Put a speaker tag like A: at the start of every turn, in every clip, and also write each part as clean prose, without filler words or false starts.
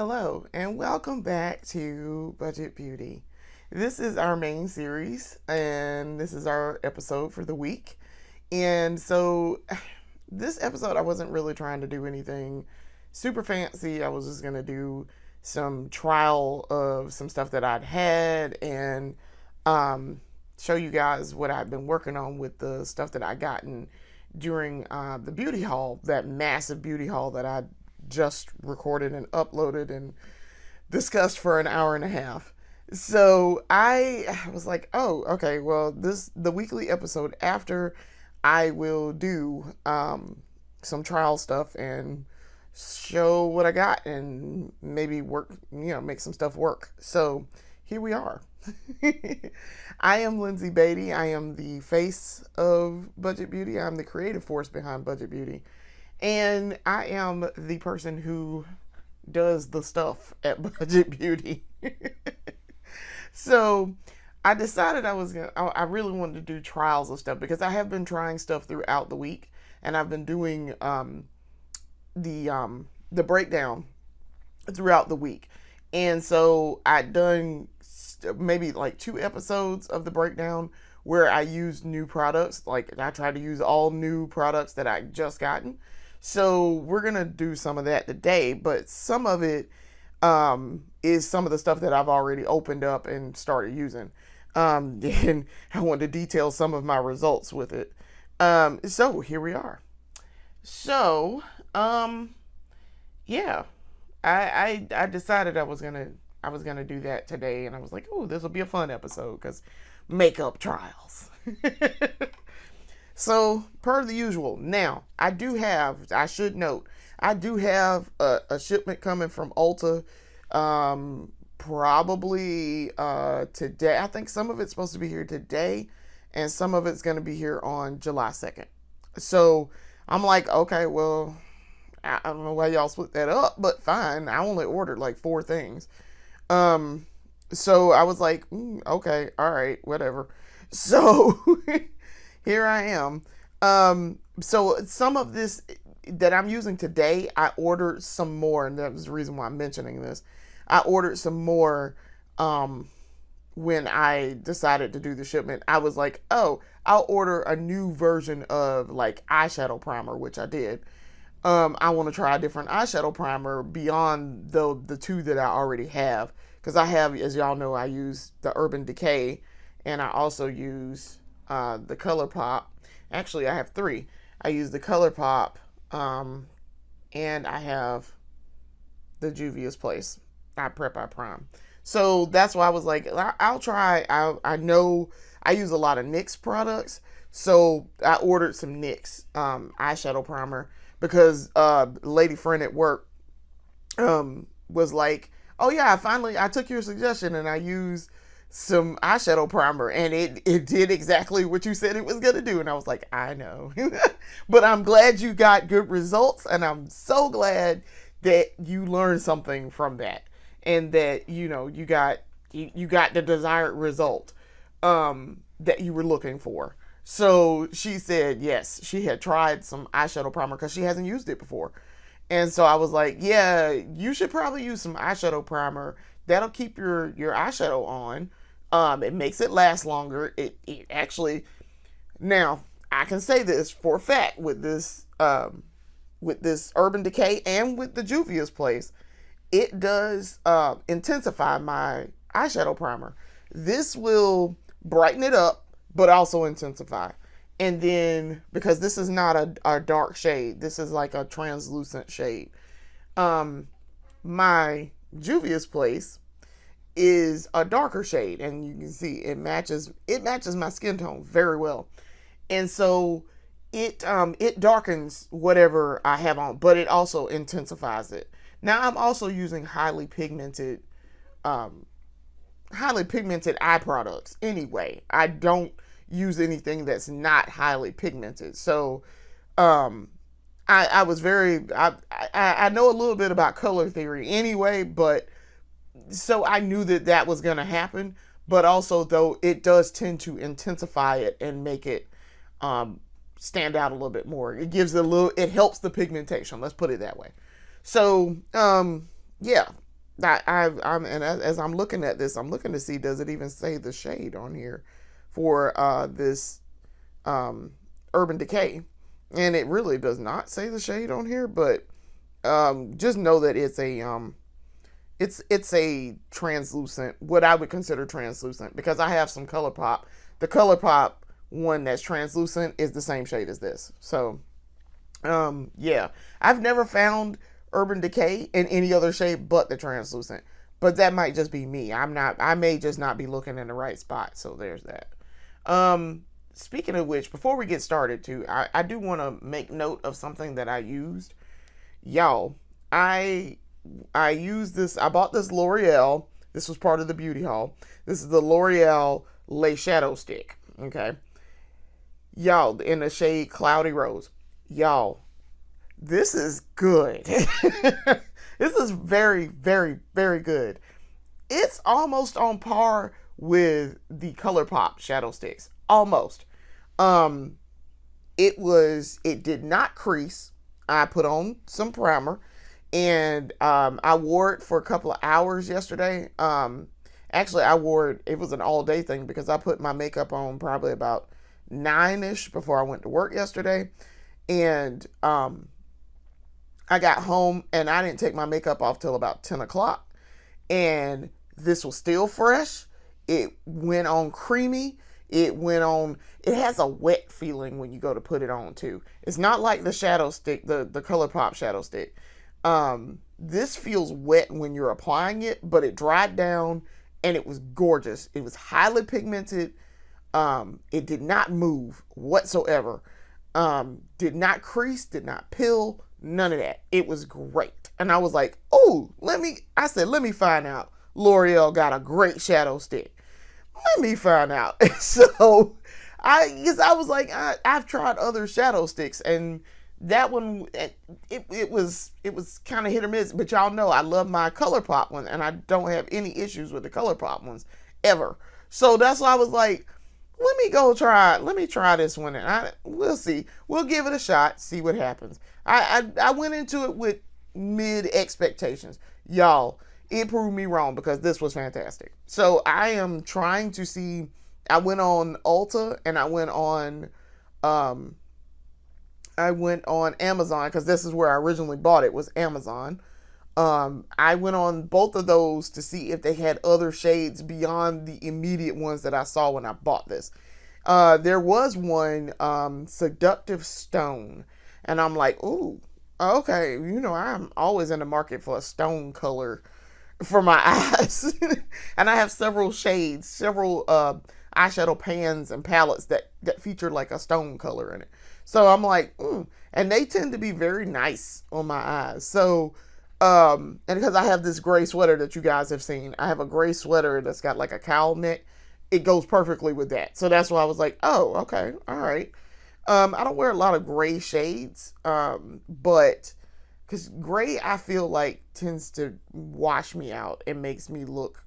A: Hello, and welcome back to Budget Beauty. This is our main series, and this is our episode for the week. And so, this episode, I wasn't really trying to do anything super fancy. I was just going to do some trial of some stuff that I'd had and show you guys what I've been working on with the stuff that I gotten during the beauty haul, that massive beauty haul that I just recorded and uploaded and discussed for an hour and a half. So I was like, oh, okay, well, the weekly episode after I will do some trial stuff and show what I got and maybe work, make some stuff work. So here we are. I am Lindsay Beatty. I am the face of Budget Beauty. I'm the creative force behind Budget Beauty. And I am the person who does the stuff at Budget Beauty. So I decided I really wanted to do trials of stuff because I have been trying stuff throughout the week, and I've been doing the breakdown throughout the week. And so I'd done maybe like 2 episodes of the breakdown where I used new products. Like I tried to use all new products that I just gotten. So we're going to do some of that today, but some of it is some of the stuff that I've already opened up and started using. And I want to detail some of my results with it. So here we are. So, yeah, I decided I was gonna do that today, and I was like, oh, this will be a fun episode because makeup trials. So, per the usual, now, I should note, I do have a shipment coming from Ulta, probably today. I think some of it's supposed to be here today, and some of it's going to be here on July 2nd. So, I'm like, okay, well, I don't know why y'all split that up, but fine. I only ordered like 4 things. So I was like, okay, all right, whatever. So here I am. So some of this that I'm using today, I ordered some more, and that was the reason why I'm mentioning this. I ordered some more when I decided to do the shipment. I was like, oh, I'll order a new version of like eyeshadow primer, which I did. I want to try a different eyeshadow primer beyond the 2 that I already have. Because I have, as y'all know, I use the Urban Decay, and I also use the ColourPop. Actually, I have 3. I use the ColourPop, and I have the Juvia's Place. I Prep, I Prime. So that's why I was like, I'll try. I know I use a lot of NYX products, so I ordered some NYX eyeshadow primer because lady friend at work was like, oh yeah, I took your suggestion and I used some eyeshadow primer and it did exactly what you said it was going to do. And I was like, I know. But I'm glad you got good results, and I'm so glad that you learned something from that, and that you got the desired result that you were looking for. So she said yes, she had tried some eyeshadow primer because she hasn't used it before. And so I was like, yeah, you should probably use some eyeshadow primer. That'll keep your eyeshadow on. It makes it last longer. It actually, now I can say this for a fact with this Urban Decay and with the Juvia's Place, it does intensify my eyeshadow primer. This will brighten it up, but also intensify. And then, because this is not a dark shade, this is like a translucent shade. My Juvia's Place is a darker shade, and you can see it matches my skin tone very well. And so it darkens whatever I have on, but it also intensifies it. Now I'm also using highly pigmented eye products anyway. I don't use anything that's not highly pigmented. So I was I know a little bit about color theory anyway, but so I knew that was going to happen. But also, though, it does tend to intensify it and make it stand out a little bit more. It helps the pigmentation. Let's put it that way. So, yeah. And as I'm looking at this, I'm looking to see, does it even say the shade on here for this Urban Decay? And it really does not say the shade on here, but just know that it's a translucent, what I would consider translucent, because I have some ColourPop. The ColourPop one that's translucent is the same shade as this. So yeah, I've never found Urban Decay in any other shade but the translucent, but that might just be me. I may just not be looking in the right spot. So there's that. Speaking of which, before we get started too, I do want to make note of something that I used. Y'all, I used this. I bought this L'Oreal. This was part of the beauty haul. This is the L'Oreal Lay Shadow Stick. Okay, y'all, in the shade Cloudy Rose. Y'all, this is good. This is very, very, very good. It's almost on par with the ColourPop shadow sticks. Almost. It did not crease. I put on some primer, and I wore it for a couple of hours yesterday. Actually, it was an all day thing because I put my makeup on probably about 9ish before I went to work yesterday. And I got home and I didn't take my makeup off till about 10 o'clock. And this was still fresh. It went on creamy. It has a wet feeling when you go to put it on too. It's not like the shadow stick, the ColourPop shadow stick. This feels wet when you're applying it, but it dried down and it was gorgeous. It was highly pigmented. It did not move whatsoever. Did not crease, did not pill, none of that. It was great. And I was like, oh, let me find out. L'Oreal got a great shadow stick. Let me find out. So I was like, I've tried other shadow sticks, and that one, it was kind of hit or miss. But y'all know I love my ColourPop one, and I don't have any issues with the ColourPop ones ever. So that's why I was like, let me try this one, and we'll see. We'll give it a shot, see what happens. I went into it with mid expectations. Y'all, it proved me wrong because this was fantastic. So I am trying to see. I went on Ulta and I went on Amazon, because this is where I originally bought it, was Amazon. I went on both of those to see if they had other shades beyond the immediate ones that I saw when I bought this. There was one, Seductive Stone, and I'm like, ooh, okay, I'm always in the market for a stone color for my eyes. And I have several shades, several eyeshadow pans and palettes that feature like a stone color in it. So I'm like, and they tend to be very nice on my eyes. So, and because I have this gray sweater that you guys have seen, I have a gray sweater that's got like a cowl neck. It goes perfectly with that. So that's why I was like, oh, okay, all right. I don't wear a lot of gray shades, but because gray, I feel like, tends to wash me out. It makes me look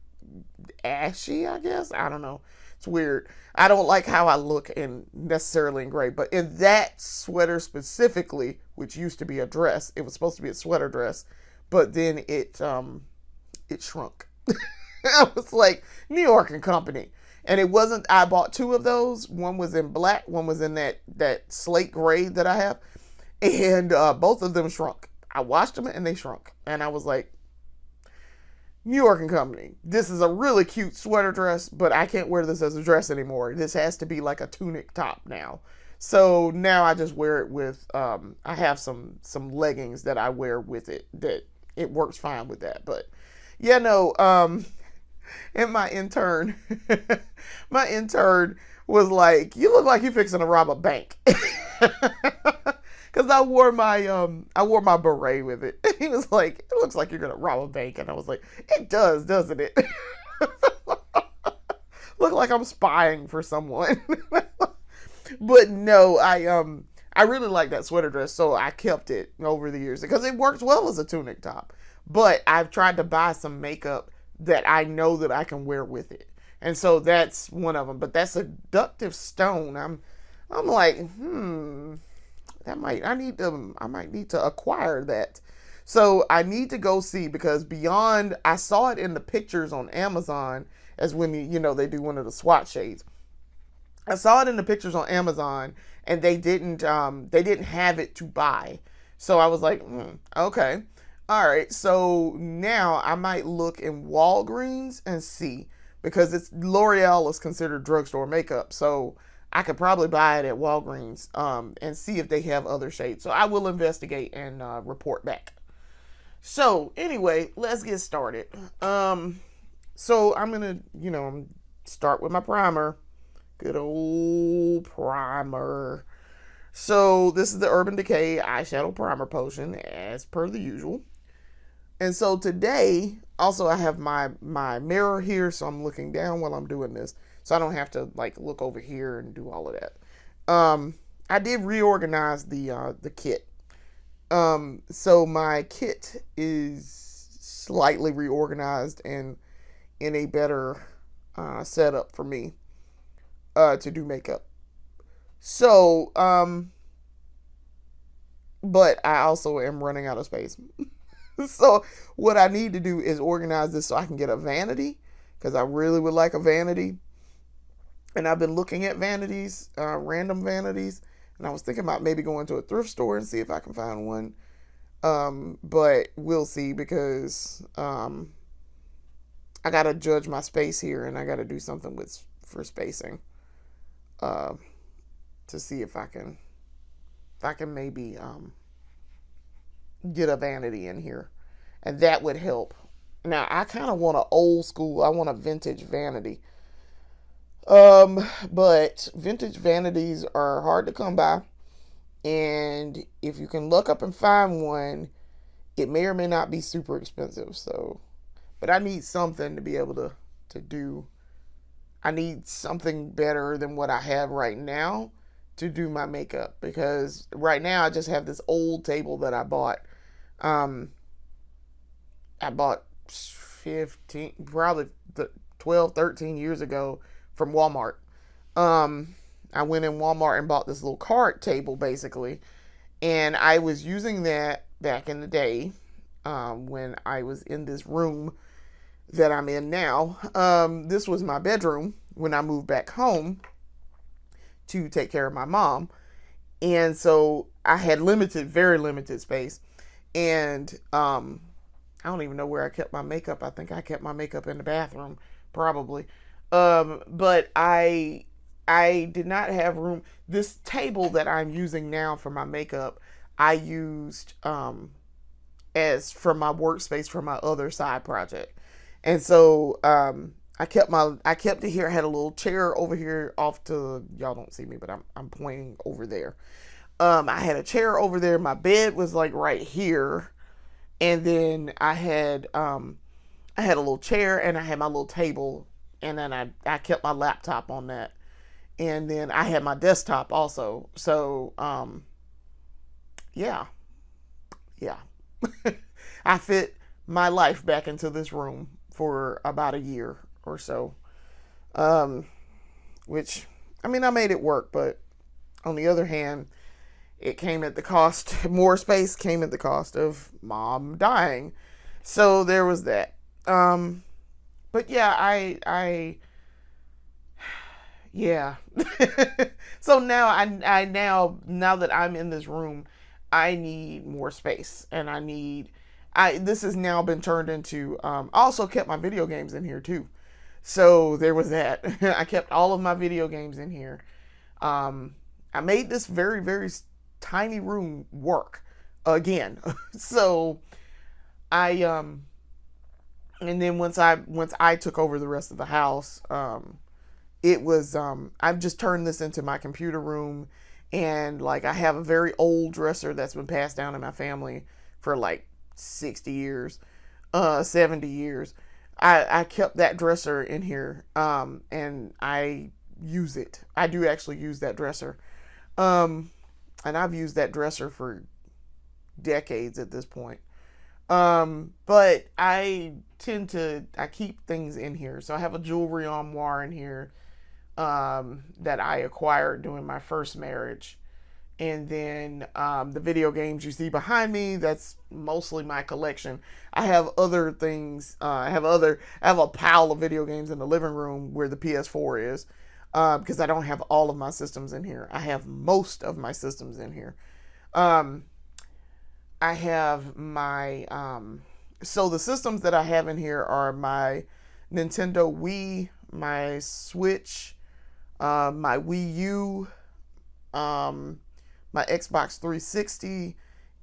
A: ashy, I guess. I don't know. It's weird. I don't like how I look necessarily in gray, but in that sweater specifically, which used to be a dress, it was supposed to be a sweater dress, but then it shrunk. I was like, New York and Company. And it wasn't, I bought two of those. One was in black, one was in that slate gray that I have. And both of them shrunk. I washed them and they shrunk. And I was like, New York and Company, this is a really cute sweater dress, but I can't wear this as a dress anymore. This has to be like a tunic top now. So now I just wear it with, I have some leggings that I wear with it, that it works fine with that. But yeah, no, and my intern was like, you look like you're fixing to rob a bank. Because I wore my beret with it. He was like, it looks like you're going to rob a bank. And I was like, it does, doesn't it? Look like I'm spying for someone. But no, I really like that sweater dress, so I kept it over the years because it works well as a tunic top. But I've tried to buy some makeup that I know that I can wear with it. And so that's one of them. But that Seductive Stone, I'm like, I might need to acquire that. So I need to go see, because beyond, I saw it in the pictures on Amazon as when they do one of the SWAT shades. I saw it in the pictures on Amazon, and they didn't have it to buy. So I was like, okay, all right. So now I might look in Walgreens and see, because it's L'Oreal is considered drugstore makeup, so I could probably buy it at Walgreens and see if they have other shades. So I will investigate and report back. So anyway, let's get started. So I'm gonna start with my primer. Good old primer. So this is the Urban Decay Eyeshadow Primer Potion, as per the usual. And so today, also I have my mirror here, so I'm looking down while I'm doing this, so I don't have to like look over here and do all of that. I did reorganize the kit. So my kit is slightly reorganized and in a better setup for me to do makeup. So, but I also am running out of space. So what I need to do is organize this so I can get a vanity, because I really would like a vanity. And I've been looking at vanities, random vanities, and I was thinking about maybe going to a thrift store and see if I can find one. But we'll see, because I gotta judge my space here, and I gotta do something for spacing. To see if I can maybe get a vanity in here, and that would help. Now I kind of want an old school, I want a vintage vanity. But vintage vanities are hard to come by, and if you can look up and find one, it may or may not be super expensive. So, but I need something to be able to do. I need something better than what I have right now to do my makeup, because right now I just have this old table that I bought. I bought 15, probably 12, 13 years ago from Walmart. I went in Walmart and bought this little card table basically, and I was using that back in the day when I was in this room that I'm in now. This was my bedroom when I moved back home to take care of my mom. And so I had very limited space. And I don't even know where I kept my makeup. I think I kept my makeup in the bathroom, probably. But I did not have room. This table that I'm using now for my makeup, I used as for my workspace for my other side project. And so I kept it here. I had a little chair over here off to, y'all don't see me, but I'm pointing over there. I had a chair over there. My bed was like right here. And then I had a little chair, and I had my little table, and then I kept my laptop on that. And then I had my desktop also. So yeah. I fit my life back into this room for about a year or so. Which, I mean, I made it work, but on the other hand, it came at the cost, more space came at the cost of mom dying. So there was that. But yeah, yeah. So now I now that I'm in this room, I need more space, and this has now been turned into, also kept my video games in here too. So there was that. I kept all of my video games in here. I made this very, very tiny room work again. So and then once I took over the rest of the house, it was, I've just turned this into my computer room. And like, I have a very old dresser that's been passed down in my family for like 60 years, 70 years. I kept that dresser in here, and I use it. I do actually use that dresser. And I've used that dresser for decades at this point. But I keep things in here. So I have a jewelry armoire in here, that I acquired during my first marriage. And then the video games you see behind me, that's mostly my collection. I have other things. I have a pile of video games in the living room where the PS4 is, because I don't have all of my systems in here. I have most of my systems in here. Um, I have my so the systems that I have in here are my Nintendo Wii, my Switch, my Wii U, um, my Xbox 360,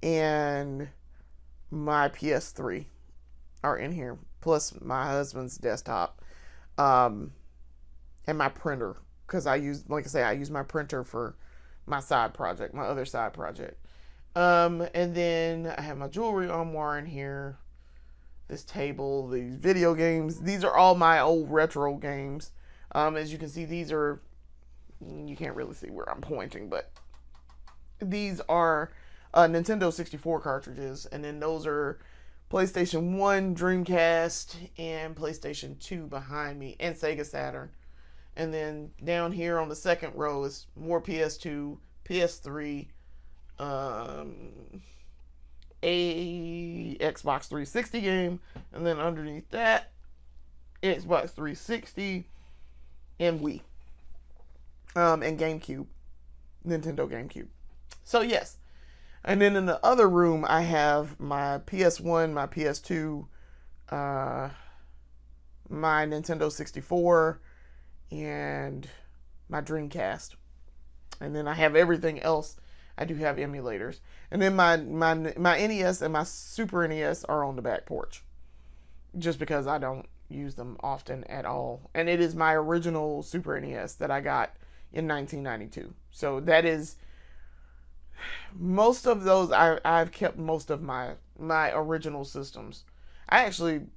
A: and my PS3 are in here, plus my husband's desktop, um, and my printer, because like I say, I use my printer for my side project, my other side project. And then I have my jewelry armoire in here, this table, these video games. These are all my old retro games. As you can see, you can't really see where I'm pointing, but these are Nintendo 64 cartridges, and then those are PlayStation 1, Dreamcast, and PlayStation 2 behind me, and Sega Saturn. And then down here on the second row is more PS2, PS3, a Xbox 360 game, and then underneath that, Xbox 360 and Wii, and GameCube, Nintendo GameCube. So yes, and then in the other room I have my PS1, my PS2, my Nintendo 64, and my Dreamcast, and then I have everything else. I do have emulators, and then my NES and my Super NES are on the back porch, just because I don't use them often at all. And it is my original Super NES that I got in 1992. So that is most of those. I've kept most of my original systems. I don't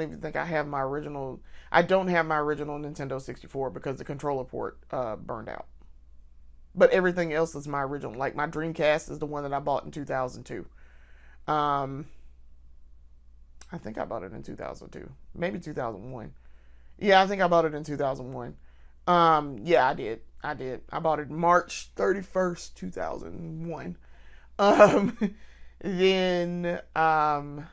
A: even think I have my original. I don't have my original Nintendo 64 because the controller port burned out. But everything else is my original. Like my Dreamcast is the one that I bought in 2002. I think I bought it in 2002. Maybe 2001. Yeah, I think I bought it in 2001. Yeah, I did. I bought it March 31st, 2001. Then my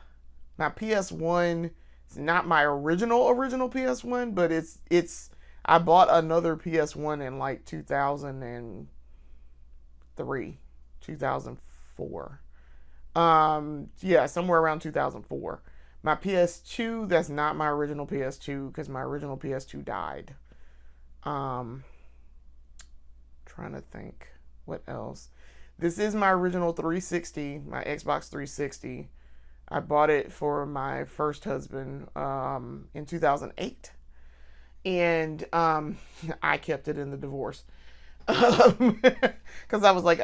A: PS1 is not my original PS1, but it's I bought another PS1 in like 2003, 2004. Yeah, somewhere around 2004. My PS2, that's not my original PS2 because my original PS2 died. Trying to think what else. This is my original 360, my Xbox 360. I bought it for my first husband in 2008. And I kept it in the divorce. Because I was like,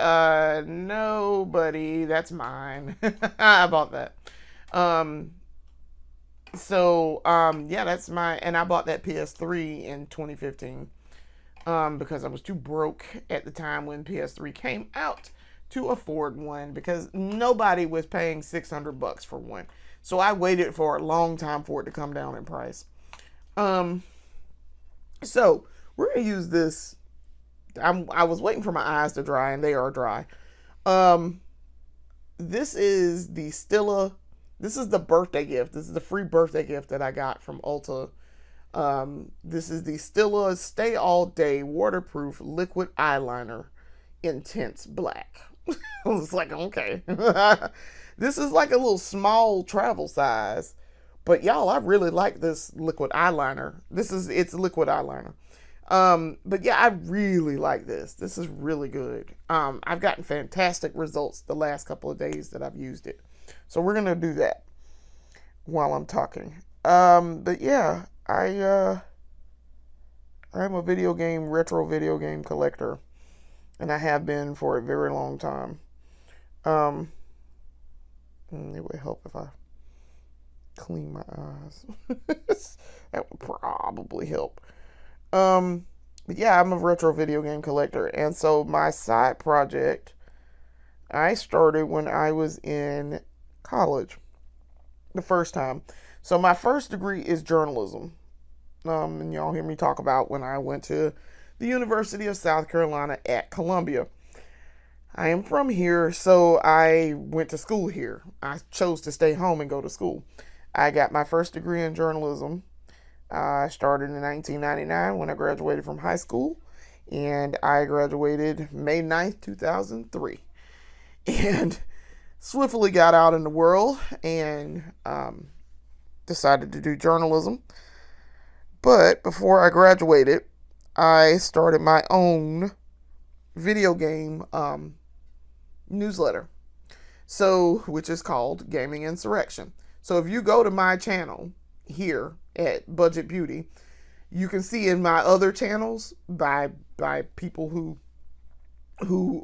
A: no, buddy, that's mine. I bought that. Yeah, that's and I bought that PS3 in 2015 because I was too broke at the time when PS3 came out to afford one, because nobody was paying $600 for one. So I waited for a long time for it to come down in price. So we're gonna use this. I was waiting for my eyes to dry, and they are dry. This is the Stilla. This is the birthday gift. This is the free birthday gift that I got from Ulta. This is the Stilla Stay All Day Waterproof Liquid Eyeliner Intense Black. I was like, okay. This is like a little small travel size. But y'all, I really like this liquid eyeliner. It's liquid eyeliner. But yeah, I really like this. This is really good. I've gotten fantastic results the last couple of days that I've used it. So we're going to do that while I'm talking. But yeah, I'm a retro video game collector, and I have been for a very long time. It would help if I clean my eyes. That would probably help. But yeah, I'm a retro video game collector, and so my side project I started when I was in college the first time. So my first degree is journalism. And y'all hear me talk about when I went to the University of South Carolina at Columbia. I am from here, so I went to school here. I chose to stay home and go to school. I got my first degree in journalism. I started in 1999 when I graduated from high school, and I graduated May 9th, 2003. And swiftly got out in the world and decided to do journalism. But before I graduated, I started my own video game newsletter, so which is called Gaming Insurrection. So if you go to my channel here at Budget Beauty, you can see in my other channels by people who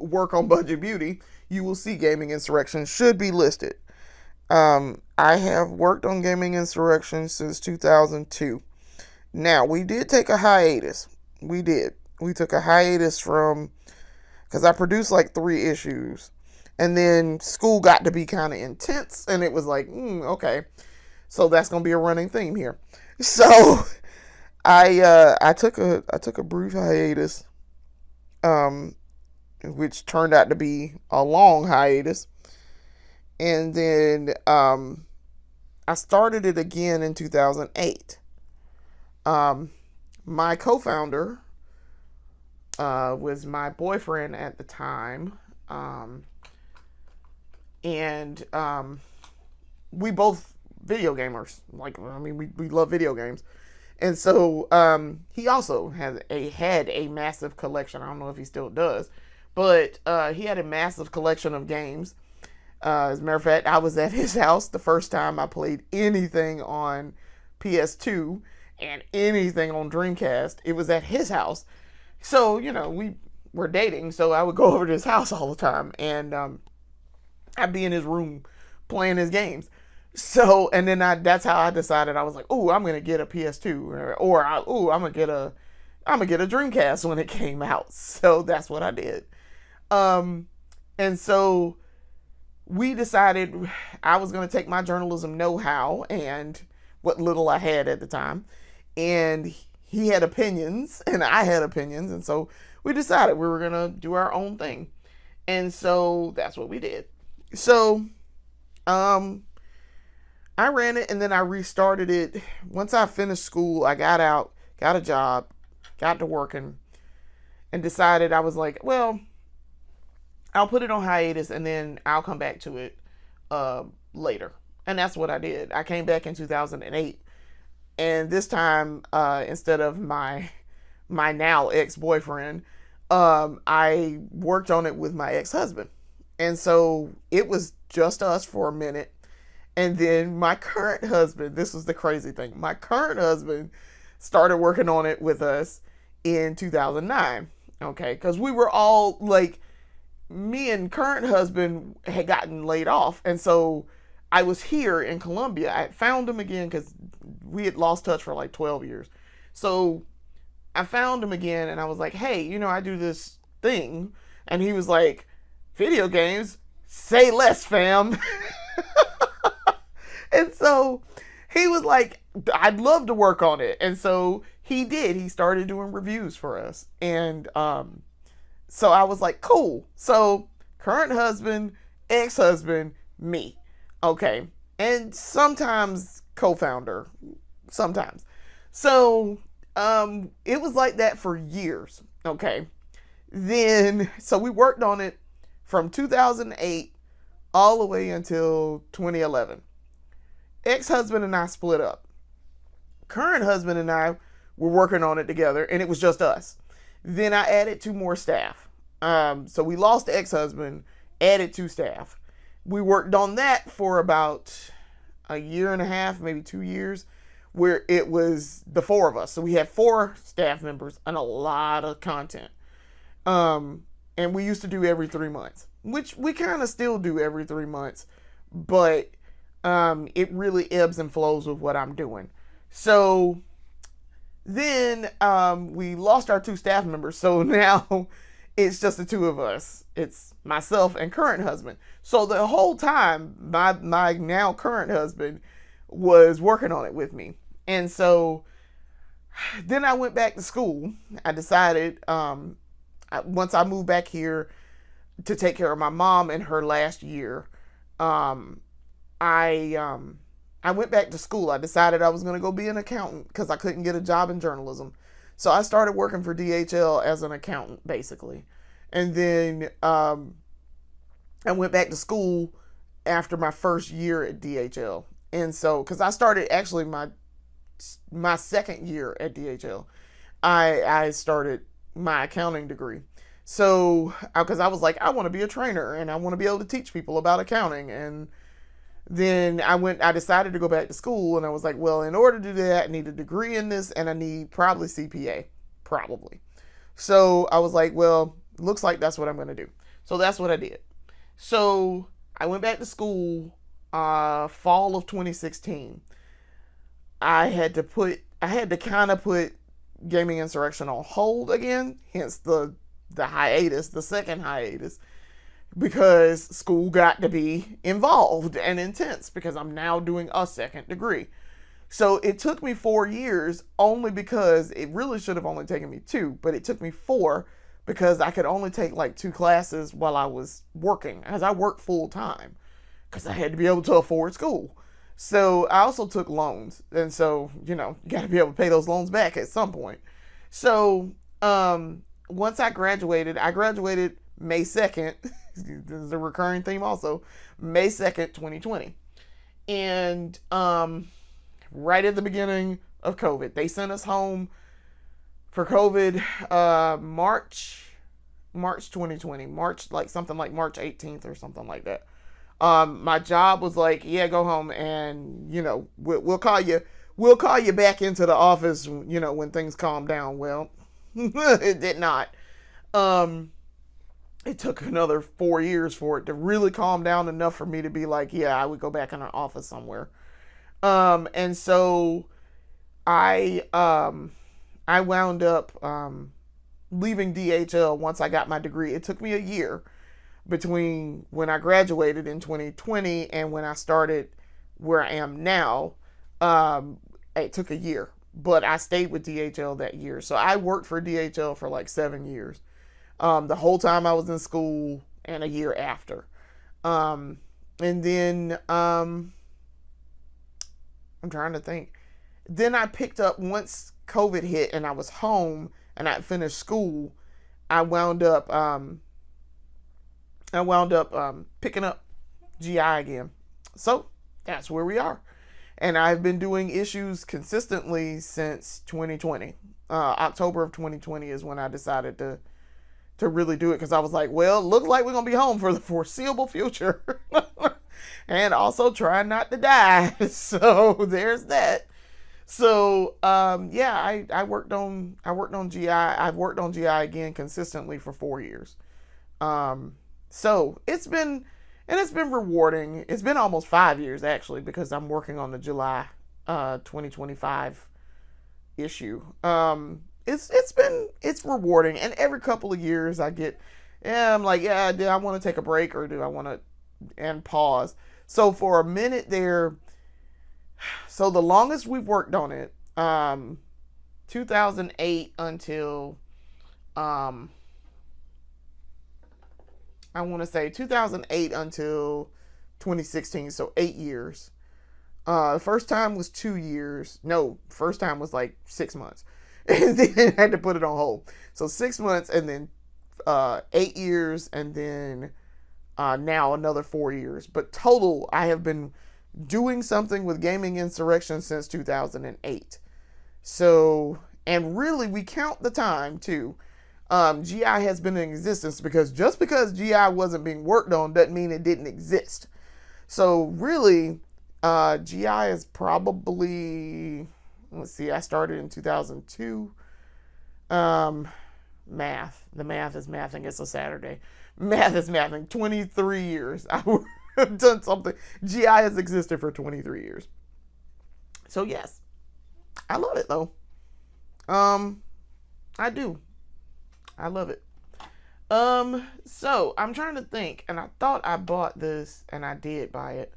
A: work on Budget Beauty, you will see Gaming Insurrection should be listed. I have worked on Gaming Insurrection since 2002. Now, we did take a hiatus. We did. We took a hiatus from, because I produced like 3 issues. And then school got to be kind of intense. And it was like, okay. So that's going to be a running theme here. So I took a brief hiatus, which turned out to be a long hiatus. And then I started it again in 2008. My co-founder was my boyfriend at the time, and we both video gamers. Like, I mean, we love video games, and so he also had a massive collection. I don't know if he still does, but he had a massive collection of games. As a matter of fact, I was at his house the first time I played anything on PS2 and anything on Dreamcast. It was at his house. So, we were dating, so I would go over to his house all the time, and I'd be in his room playing his games. So, and then that's how I decided. I was like, "Oh, I'm gonna get a PS2, or I'm gonna get a Dreamcast when it came out." So that's what I did. And so we decided I was gonna take my journalism know-how and what little I had at the time, and he had opinions and I had opinions, and so we decided we were gonna do our own thing, and so that's what we did. So I ran it, and then I restarted it once I finished school. I got out, got a job, got to working, and decided, I was like, well, I'll put it on hiatus and then I'll come back to it later. And that's what I did. I came back in 2008, and this time, instead of my now ex-boyfriend, I worked on it with my ex-husband. And so it was just us for a minute. And then my current husband, this was the crazy thing, my current husband started working on it with us in 2009. Okay, because we were all like, me and current husband had gotten laid off, and so I was here in Columbia. I found him again because we had lost touch for like 12 years. So I found him again, and I was like, hey, I do this thing. And he was like, video games? Say less, fam. And so he was like, I'd love to work on it. And so he did. He started doing reviews for us. And so I was like, cool. So current husband, ex-husband, me. Okay. And sometimes co-founder. Sometimes. So it was like that for years. Okay. Then, so we worked on it from 2008 all the way until 2011. Ex-husband and I split up. Current husband and I were working on it together, and it was just us. Then I added 2 more staff. So we lost ex-husband, added 2 staff. We worked on that for about a year and a half, maybe 2 years, where it was the 4 of us. So we had 4 staff members and a lot of content. And we used to do every 3 months, which we kind of still do every 3 months, but it really ebbs and flows with what I'm doing. So then we lost our 2 staff members, so now it's just the 2 of us. It's myself and current husband. So the whole time, my now current husband was working on it with me. And so then I went back to school. I decided, once I moved back here, to take care of my mom in her last year, um, I I went back to school. I decided I was going to go be an accountant because I couldn't get a job in journalism. So I started working for DHL as an accountant, basically. And then I went back to school after my first year at DHL. And so, because I started actually my second year at DHL, I started my accounting degree. So, because I was like, I want to be a trainer and I want to be able to teach people about accounting. And then I decided to go back to school, and I was like, well, in order to do that, I need a degree in this, and I need probably CPA, probably. So I was like, well, looks like that's what I'm going to do. So that's what I did. So I went back to school, fall of 2016. I had to kind of put Gaming Insurrection on hold again, hence the hiatus, the second hiatus, because school got to be involved and intense because I'm now doing a second degree. So it took me 4 years only because it really should have only taken me 2, but it took me 4 because I could only take like 2 classes while I was working, as I work full time because I had to be able to afford school. So I also took loans, and so you got to be able to pay those loans back at some point. So once I graduated May 2nd. This is a recurring theme also. May 2nd, 2020. And right at the beginning of COVID, they sent us home for COVID March 2020. Like something like March 18th or something like that. My job was like, yeah, go home, and we'll call you. We'll call you back into the office, when things calm down. Well, it did not. It took another 4 years for it to really calm down enough for me to be like, yeah, I would go back in an office somewhere. And so I wound up leaving DHL once I got my degree. It took me a year between when I graduated in 2020 and when I started where I am now. It took a year, but I stayed with DHL that year. So I worked for DHL for like 7 years. The whole time I was in school and a year after. And then I'm trying to think. Then I picked up, once COVID hit and I was home and I finished school, I wound up picking up GI again. So that's where we are. And I've been doing issues consistently since 2020. October of 2020 is when I decided to really do it, because I was like, well, looks like we're going to be home for the foreseeable future. And also trying not to die. So there's that. So yeah, I worked on GI. I've worked on GI again consistently for 4 years. So it's been rewarding. It's been almost 5 years actually, because I'm working on the July 2025 issue. It's rewarding, and every couple of years I'm like, yeah, do I want to take a break or do I want to and pause? So for a minute there, so the longest we've worked on it, 2008 until I want to say 2008 until 2016, so 8 years. The first time was 2 years. No, first time was like 6 months. And then I had to put it on hold. So 6 months, and then 8 years, and then now another 4 years. But total, I have been doing something with Gaming Insurrection since 2008. So, and really, we count the time too. GI has been in existence because just because GI wasn't being worked on doesn't mean it didn't exist. So really, GI is probably, let's see, I started in 2002. Math. The math is mathing. It's a Saturday. Math is mathing. 23 years. I've done something. GI has existed for 23 years. So yes, I love it though. I do. I love it. So I'm trying to think, and I thought I bought this, and I did buy it.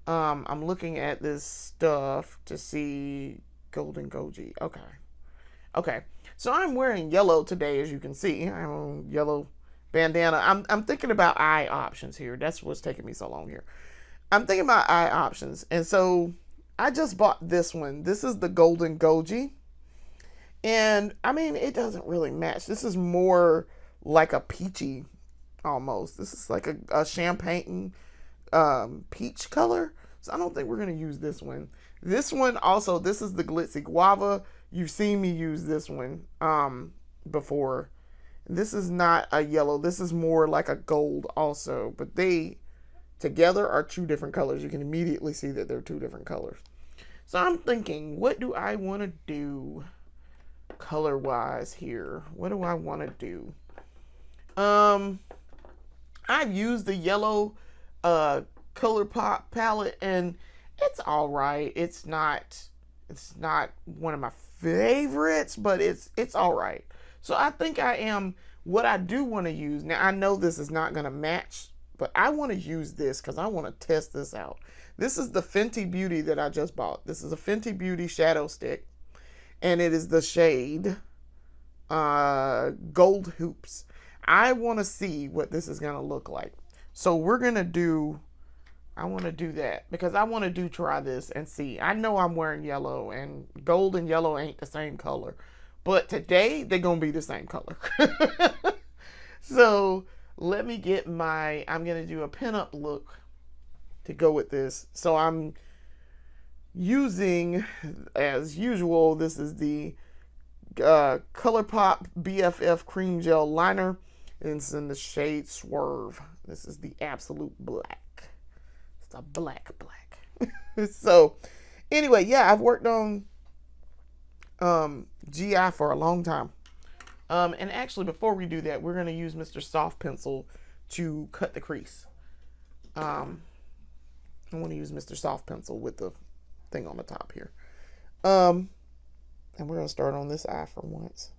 A: I'm looking at this stuff to see Golden Goji. Okay. So I'm wearing yellow today, as you can see. I'm on yellow bandana. I'm thinking about eye options here. That's what's taking me so long here. I'm thinking about eye options. And so I just bought this one. This is the Golden Goji. And I mean, it doesn't really match. This is more like a peachy almost. This is like a champagne peach color. So I don't think we're going to use this one. This one also, this is the Glitzy Guava. You've seen me use this one before. This is not a yellow. This is more like a gold also. But they together are two different colors. You can immediately see that they're two different colors. So I'm thinking, what do I want to do color wise here? What do I want to do? I've used the yellow ColourPop palette, and it's all right. It's not one of my favorites, but it's all right. So I think I am. What I do want to use now, I know this is not going to match, but I want to use this because I want to test this out. This is the Fenty Beauty that I just bought. This is a Fenty Beauty shadow stick, and it is the shade Gold Hoops. I want to see what this is going to look like. So we're going to do, I want to do that because I want to try this and see. I know I'm wearing yellow, and gold and yellow ain't the same color, but today they're going to be the same color. So let me get I'm going to do a pinup look to go with this. So I'm using, as usual, this is the ColourPop BFF Cream Gel Liner. It's in the shade Swerve. This is the absolute black. It's a black. So anyway, yeah, I've worked on GI for a long time. And actually, before we do that, we're going to use Mr. Soft Pencil to cut the crease. I want to use Mr. Soft Pencil with the thing on the top here. And we're going to start on this eye for once.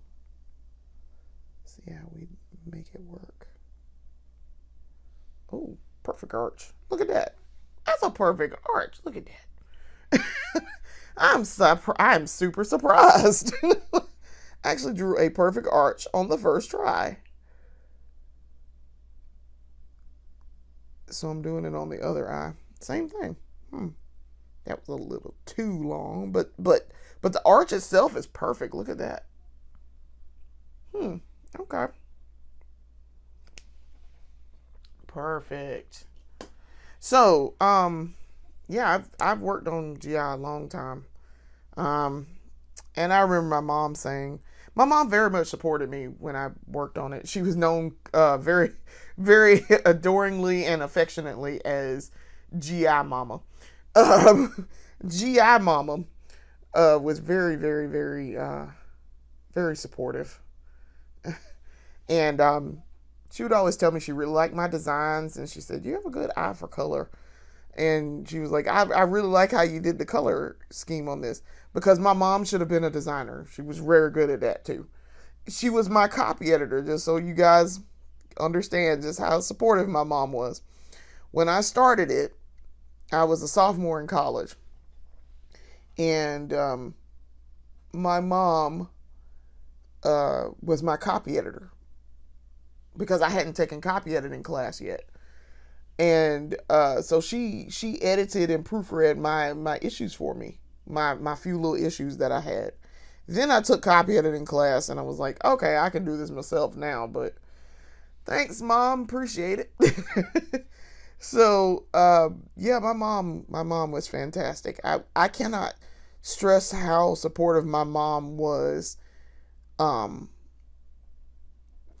A: See how we make it work. Oh, perfect arch. Look at that. That's a perfect arch. Look at that. I'm super surprised. I actually drew a perfect arch on the first try. So I'm doing it on the other eye. Same thing. That was a little too long, but the arch itself is perfect. Look at that. Okay. Perfect. So, yeah, I've worked on GI a long time. And I remember my mom very much supported me when I worked on it. She was known very, very adoringly and affectionately as GI Mama. GI Mama was very, very, very, very supportive. And she would always tell me she really liked my designs, and she said, "You have a good eye for color." And she was like, I really like how you did the color scheme on this, because my mom should have been a designer. She was very good at that too. She was my copy editor, just so you guys understand just how supportive my mom was. When I started it, I was a sophomore in college, and my mom was my copy editor because I hadn't taken copy editing class yet. And so she edited and proofread my issues for me, my few little issues that I had. Then I took copy editing class, and I was like, okay, I can do this myself now, but thanks, Mom, appreciate it. So yeah, my mom was fantastic. I cannot stress how supportive my mom was.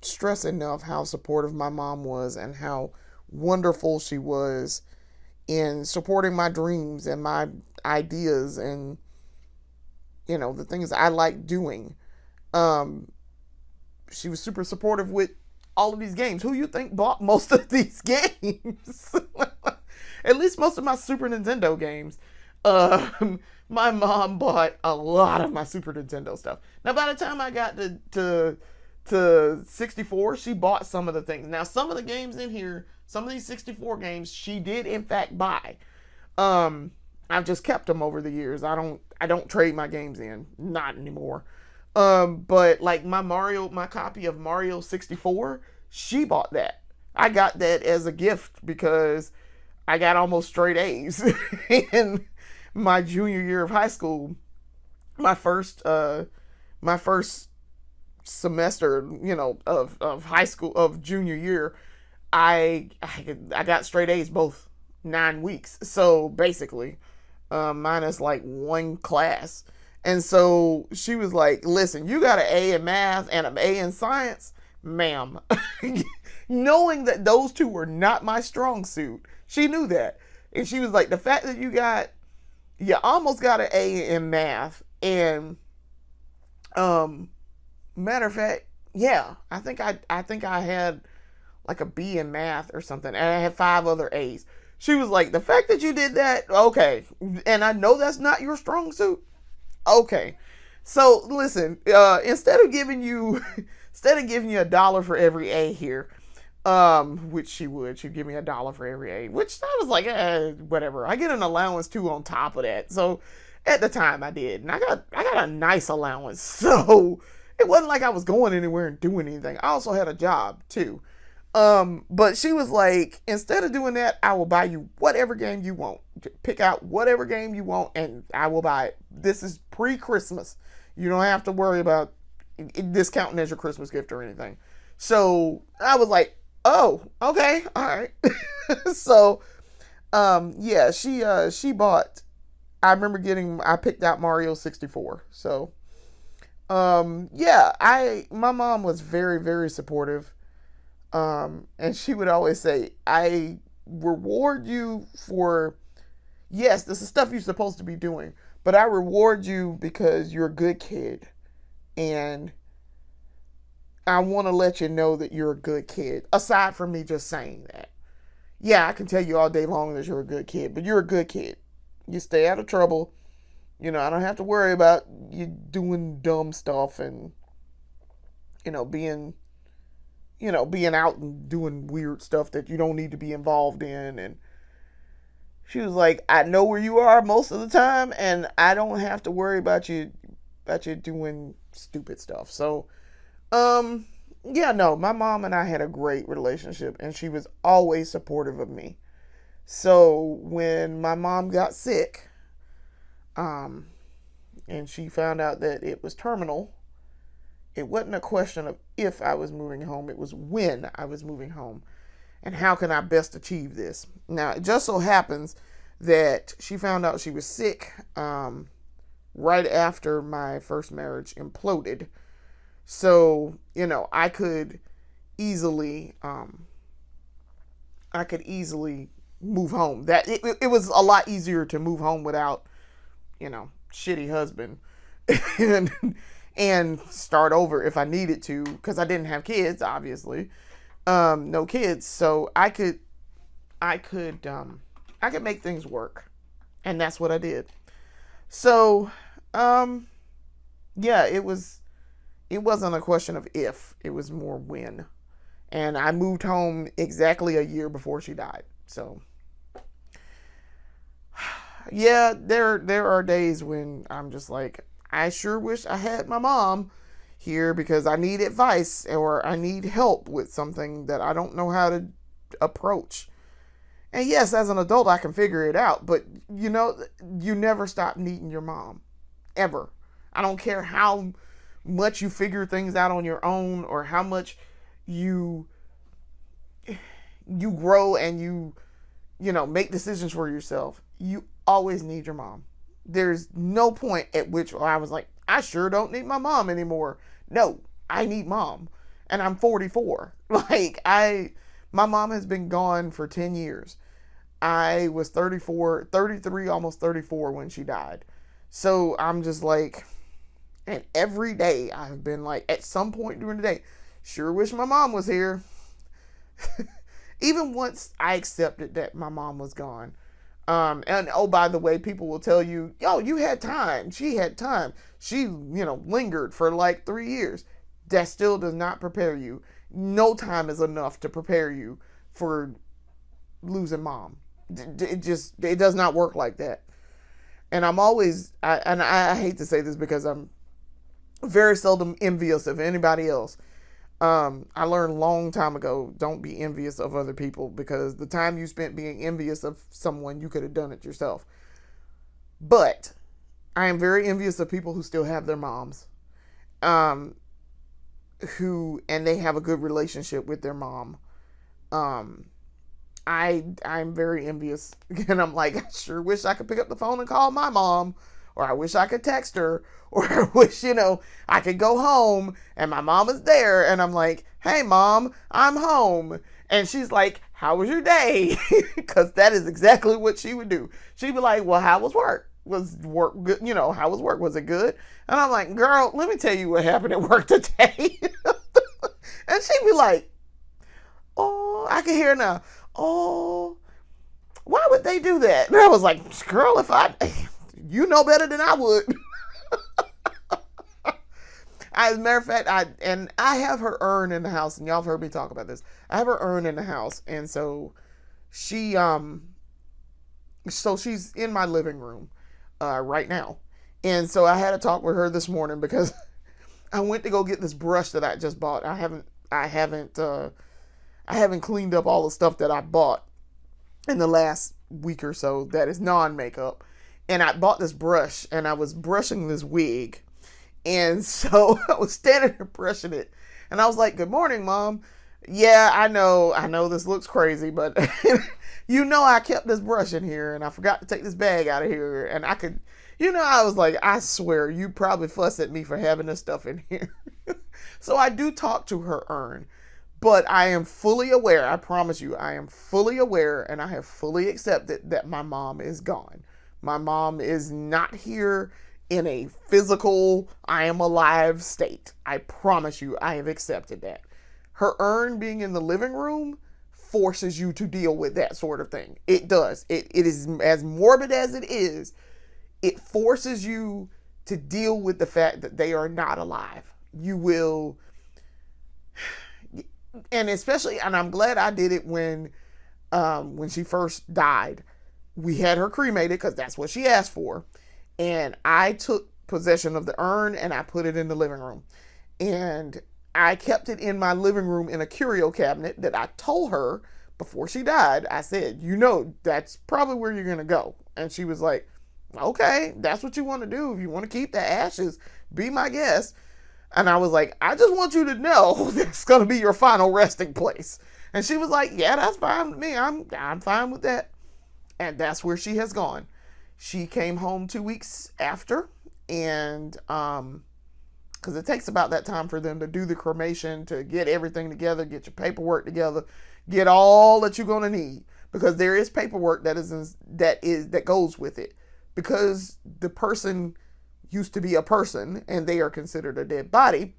A: Stress enough how supportive my mom was and how wonderful she was in supporting my dreams and my ideas and, you know, the things I like doing. She was super supportive with all of these games. Who you think bought most of these games? At least most of my Super Nintendo games. My mom bought a lot of my Super Nintendo stuff. Now, by the time I got to 64, she bought some of the things. Now, some of the games in here, some of these 64 games, she did in fact buy. I've just kept them over the years. I don't trade my games in, not anymore. But like my copy of Mario 64, She bought that. I got that as a gift because I got almost straight A's in my junior year of high school. My first semester, of high school, of junior year, I got straight A's both 9 weeks. So basically, minus like one class. And so she was like, "Listen, you got an A in math and an A in science, ma'am." Knowing that those two were not my strong suit, she knew that, and she was like, "The fact that you almost got an A in math, and matter of fact, yeah, I think I had like a B in math or something, and I had 5 other A's." She was like, "The fact that you did that, okay, and I know that's not your strong suit, okay." So listen, instead of giving you $1 for every A here, which she'd give me $1 for every A, which I was like, whatever. I get an allowance too on top of that. So at the time I did, and I got a nice allowance. So it wasn't like I was going anywhere and doing anything. I also had a job too. But she was like, "Instead of doing that, I will buy you whatever game you want. Pick out whatever game you want, and I will buy it. This is pre-Christmas. You don't have to worry about this counting as your Christmas gift or anything." So I was like, "Oh, okay, all right." So, yeah, she bought. I picked out Mario 64. So, yeah, my mom was very, very supportive. And she would always say, "I reward you for, yes, this is stuff you're supposed to be doing, but I reward you because you're a good kid. And I want to let you know that you're a good kid. Aside from me just saying that. Yeah, I can tell you all day long that you're a good kid, but you're a good kid. You stay out of trouble. I don't have to worry about you doing dumb stuff and, being out and doing weird stuff that you don't need to be involved in." And she was like, "I know where you are most of the time, and I don't have to worry about you doing stupid stuff." So, yeah, no, my mom and I had a great relationship, and she was always supportive of me. So when my mom got sick, and she found out that it was terminal, it wasn't a question of if I was moving home, it was when I was moving home. And how can I best achieve this? Now, it just so happens that she found out she was sick right after my first marriage imploded. So, I could easily move home. That it was a lot easier to move home without, shitty husband and start over if I needed to, because I didn't have kids, obviously. No kids, so I could make things work, and that's what I did. So, yeah, it wasn't a question of if, it was more when. And I moved home exactly a year before she died. So, yeah, there are days when I'm just like, I sure wish I had my mom here because I need advice or I need help with something that I don't know how to approach. And yes, as an adult, I can figure it out, but you never stop needing your mom, ever. I don't care how much you figure things out on your own or how much you grow and you make decisions for yourself. You always need your mom. There's no point at which I was like, I sure don't need my mom anymore. No, I need mom. And I'm 44. My mom has been gone for 10 years. I was 33, almost 34 when she died. So I'm just like, and every day I've been like, at some point during the day, sure wish my mom was here. Even once I accepted that my mom was gone. And oh, by the way, people will tell you, "Yo, you had time. She had time. She, lingered for like 3 years." That still does not prepare you. No time is enough to prepare you for losing mom. It does not work like that. And I hate to say this because I'm very seldom envious of anybody else. I learned a long time ago, don't be envious of other people, because the time you spent being envious of someone, you could have done it yourself. But I am very envious of people who still have their moms. Um, and they have a good relationship with their mom. Um, I'm very envious, and I'm like, I sure wish I could pick up the phone and call my mom, or I wish I could text her, or I wish, I could go home and my mom is there, and I'm like, hey mom, I'm home, and she's like, how was your day? Because that is exactly what she would do. She'd be like, well, how was work? Was work good? How was work? Was it good? And I'm like, girl, let me tell you what happened at work today. And she'd be like, oh, I can hear now. Oh, why would they do that? And I was like, girl, you know better than I would. As a matter of fact, I have her urn in the house, and y'all have heard me talk about this. I have her urn in the house, and so she she's in my living room right now. And so I had a talk with her this morning because I went to go get this brush that I just bought. I haven't cleaned up all the stuff that I bought in the last week or so that is non-makeup. And I bought this brush, and I was brushing this wig. And so I was standing there brushing it, and I was like, good morning, Mom. Yeah, I know this looks crazy, but I kept this brush in here, and I forgot to take this bag out of here, and I was like, I swear, you probably fuss at me for having this stuff in here. So I do talk to her urn, but I am fully aware, I promise you, I am fully aware, and I have fully accepted that my mom is gone. My mom is not here in a physical, I am alive state. I promise you, I have accepted that. Her urn being in the living room forces you to deal with that sort of thing. It does. It is as morbid as it is. It forces you to deal with the fact that they are not alive. You will, and especially, and I'm glad I did it when she first died. We had her cremated because that's what she asked for. And I took possession of the urn and I put it in the living room. And I kept it in my living room in a curio cabinet that I told her before she died. I said, that's probably where you're going to go. And she was like, okay, that's what you want to do. If you want to keep the ashes, be my guest. And I was like, I just want you to know that's going to be your final resting place. And she was like, yeah, that's fine with me. I'm fine with that. And that's where she has gone. She came home 2 weeks after, and because it takes about that time for them to do the cremation, to get everything together, get your paperwork together, get all that you're gonna need, because there is paperwork that goes with it, because the person used to be a person and they are considered a dead body.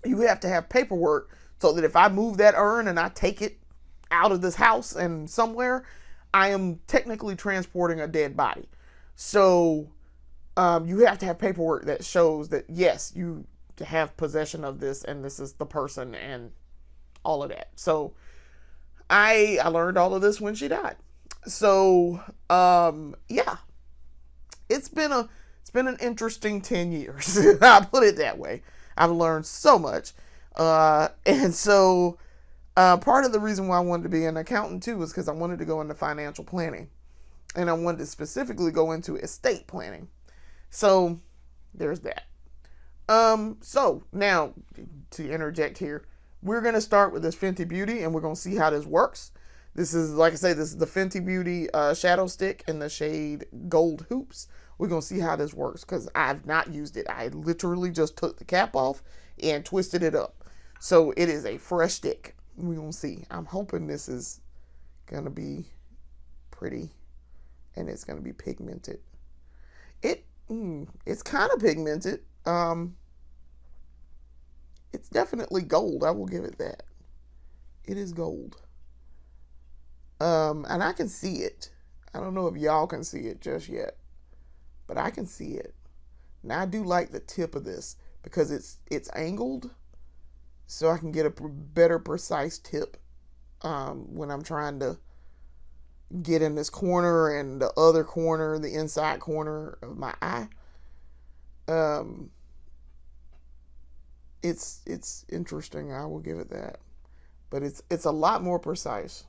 A: You have to have paperwork so that if I move that urn and I take it out of this house and somewhere, I am technically transporting a dead body. So you have to have paperwork that shows that, yes, you have possession of this and this is the person and all of that. So I learned all of this when she died. So yeah, it's been an interesting 10 years. I'll put it that way. I've learned so much. And so part of the reason why I wanted to be an accountant too was because I wanted to go into financial planning, and I wanted to specifically go into estate planning. So there's that. So now to interject here, we're going to start with this Fenty Beauty, and we're going to see how this works. This is, like I say, this is the Fenty Beauty shadow stick in the shade Gold Hoops. We're going to see how this works because I've not used it. I literally just took the cap off and twisted it up. So it is a fresh stick. We're going to see. I'm hoping this is going to be pretty and it's going to be pigmented. It's kind of pigmented. It's definitely gold. I will give it that. It is gold. And I can see it. I don't know if y'all can see it just yet, but I can see it. Now I do like the tip of this because it's angled, so I can get a better precise tip when I'm trying to get in this corner and the other corner, the inside corner of my eye. It's interesting. I will give it that, but it's a lot more precise.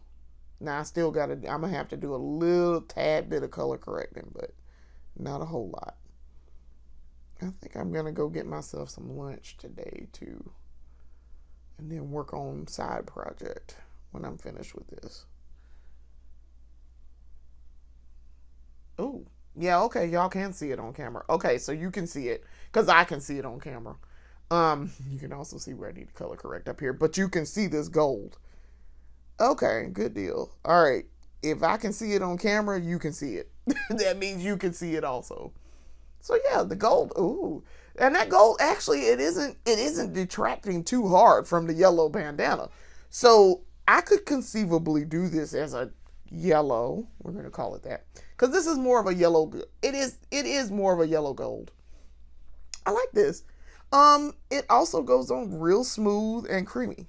A: Now I still got to. I'm gonna have to do a little tad bit of color correcting, but not a whole lot. I think I'm gonna go get myself some lunch today too, and then work on side project when I'm finished with this. Oh, yeah, okay, y'all can see it on camera. Okay, so you can see it because I can see it on camera. You can also see where I need to color correct up here, but you can see this gold. Okay, good deal. All right, if I can see it on camera, you can see it. That means you can see it also. So yeah, the gold. Ooh, and that gold actually it isn't detracting too hard from the yellow bandana. So I could conceivably do this as a yellow. We're gonna call it that because this is more of a yellow. It is more of a yellow gold. I like this. It also goes on real smooth and creamy.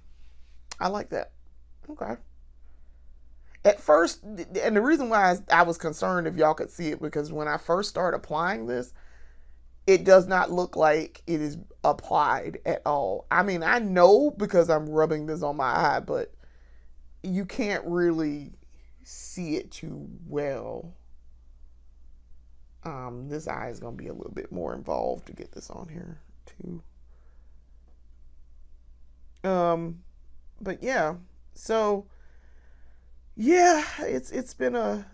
A: I like that. Okay. At first, and the reason why I was concerned if y'all could see it because when I first started applying this, it does not look like it is applied at all. I mean, I know because I'm rubbing this on my eye, but you can't really see it too well. This eye is going to be a little bit more involved to get this on here too. But yeah, so yeah, it's been an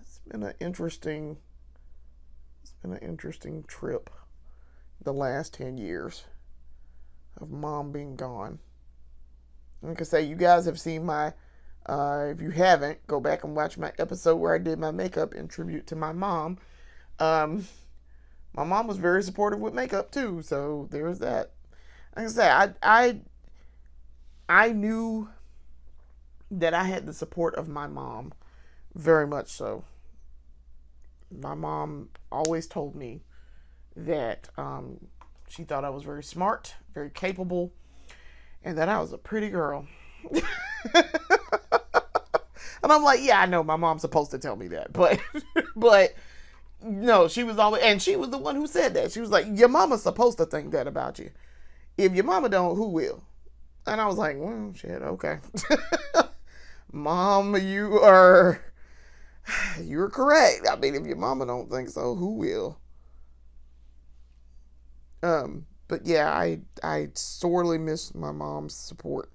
A: interesting trip the last 10 years of mom being gone. Like I say, you guys have seen my if you haven't, go back and watch my episode where I did my makeup in tribute to my mom. Um, my mom was very supportive with makeup too, so there's that. Like I say, I knew that I had the support of my mom, very much so. My mom always told me that she thought I was very smart, very capable, and that I was a pretty girl. And I'm like, yeah, I know my mom's supposed to tell me that, but but no, she was always, and she was the one who said that. She was like, your mama's supposed to think that about you. If your mama don't, who will? And I was like, well, shit, okay. Mom, you're correct. I mean, if your mama don't think so, who will? But yeah, I sorely miss my mom's support.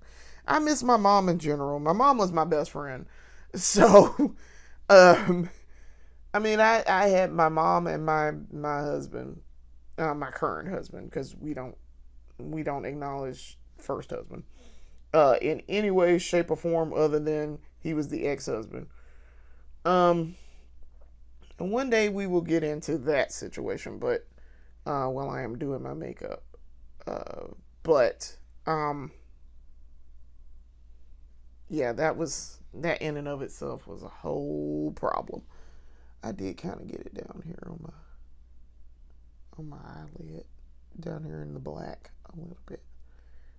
A: I miss my mom in general. My mom was my best friend. So, um, I mean, I had my mom and my husband, my current husband, because we don't acknowledge first husband, in any way, shape, or form other than he was the ex-husband. Um, and one day we will get into that situation, but while I am doing my makeup, but yeah, that in and of itself was a whole problem. I did kind of get it down here on my eyelid, down here in the black a little bit,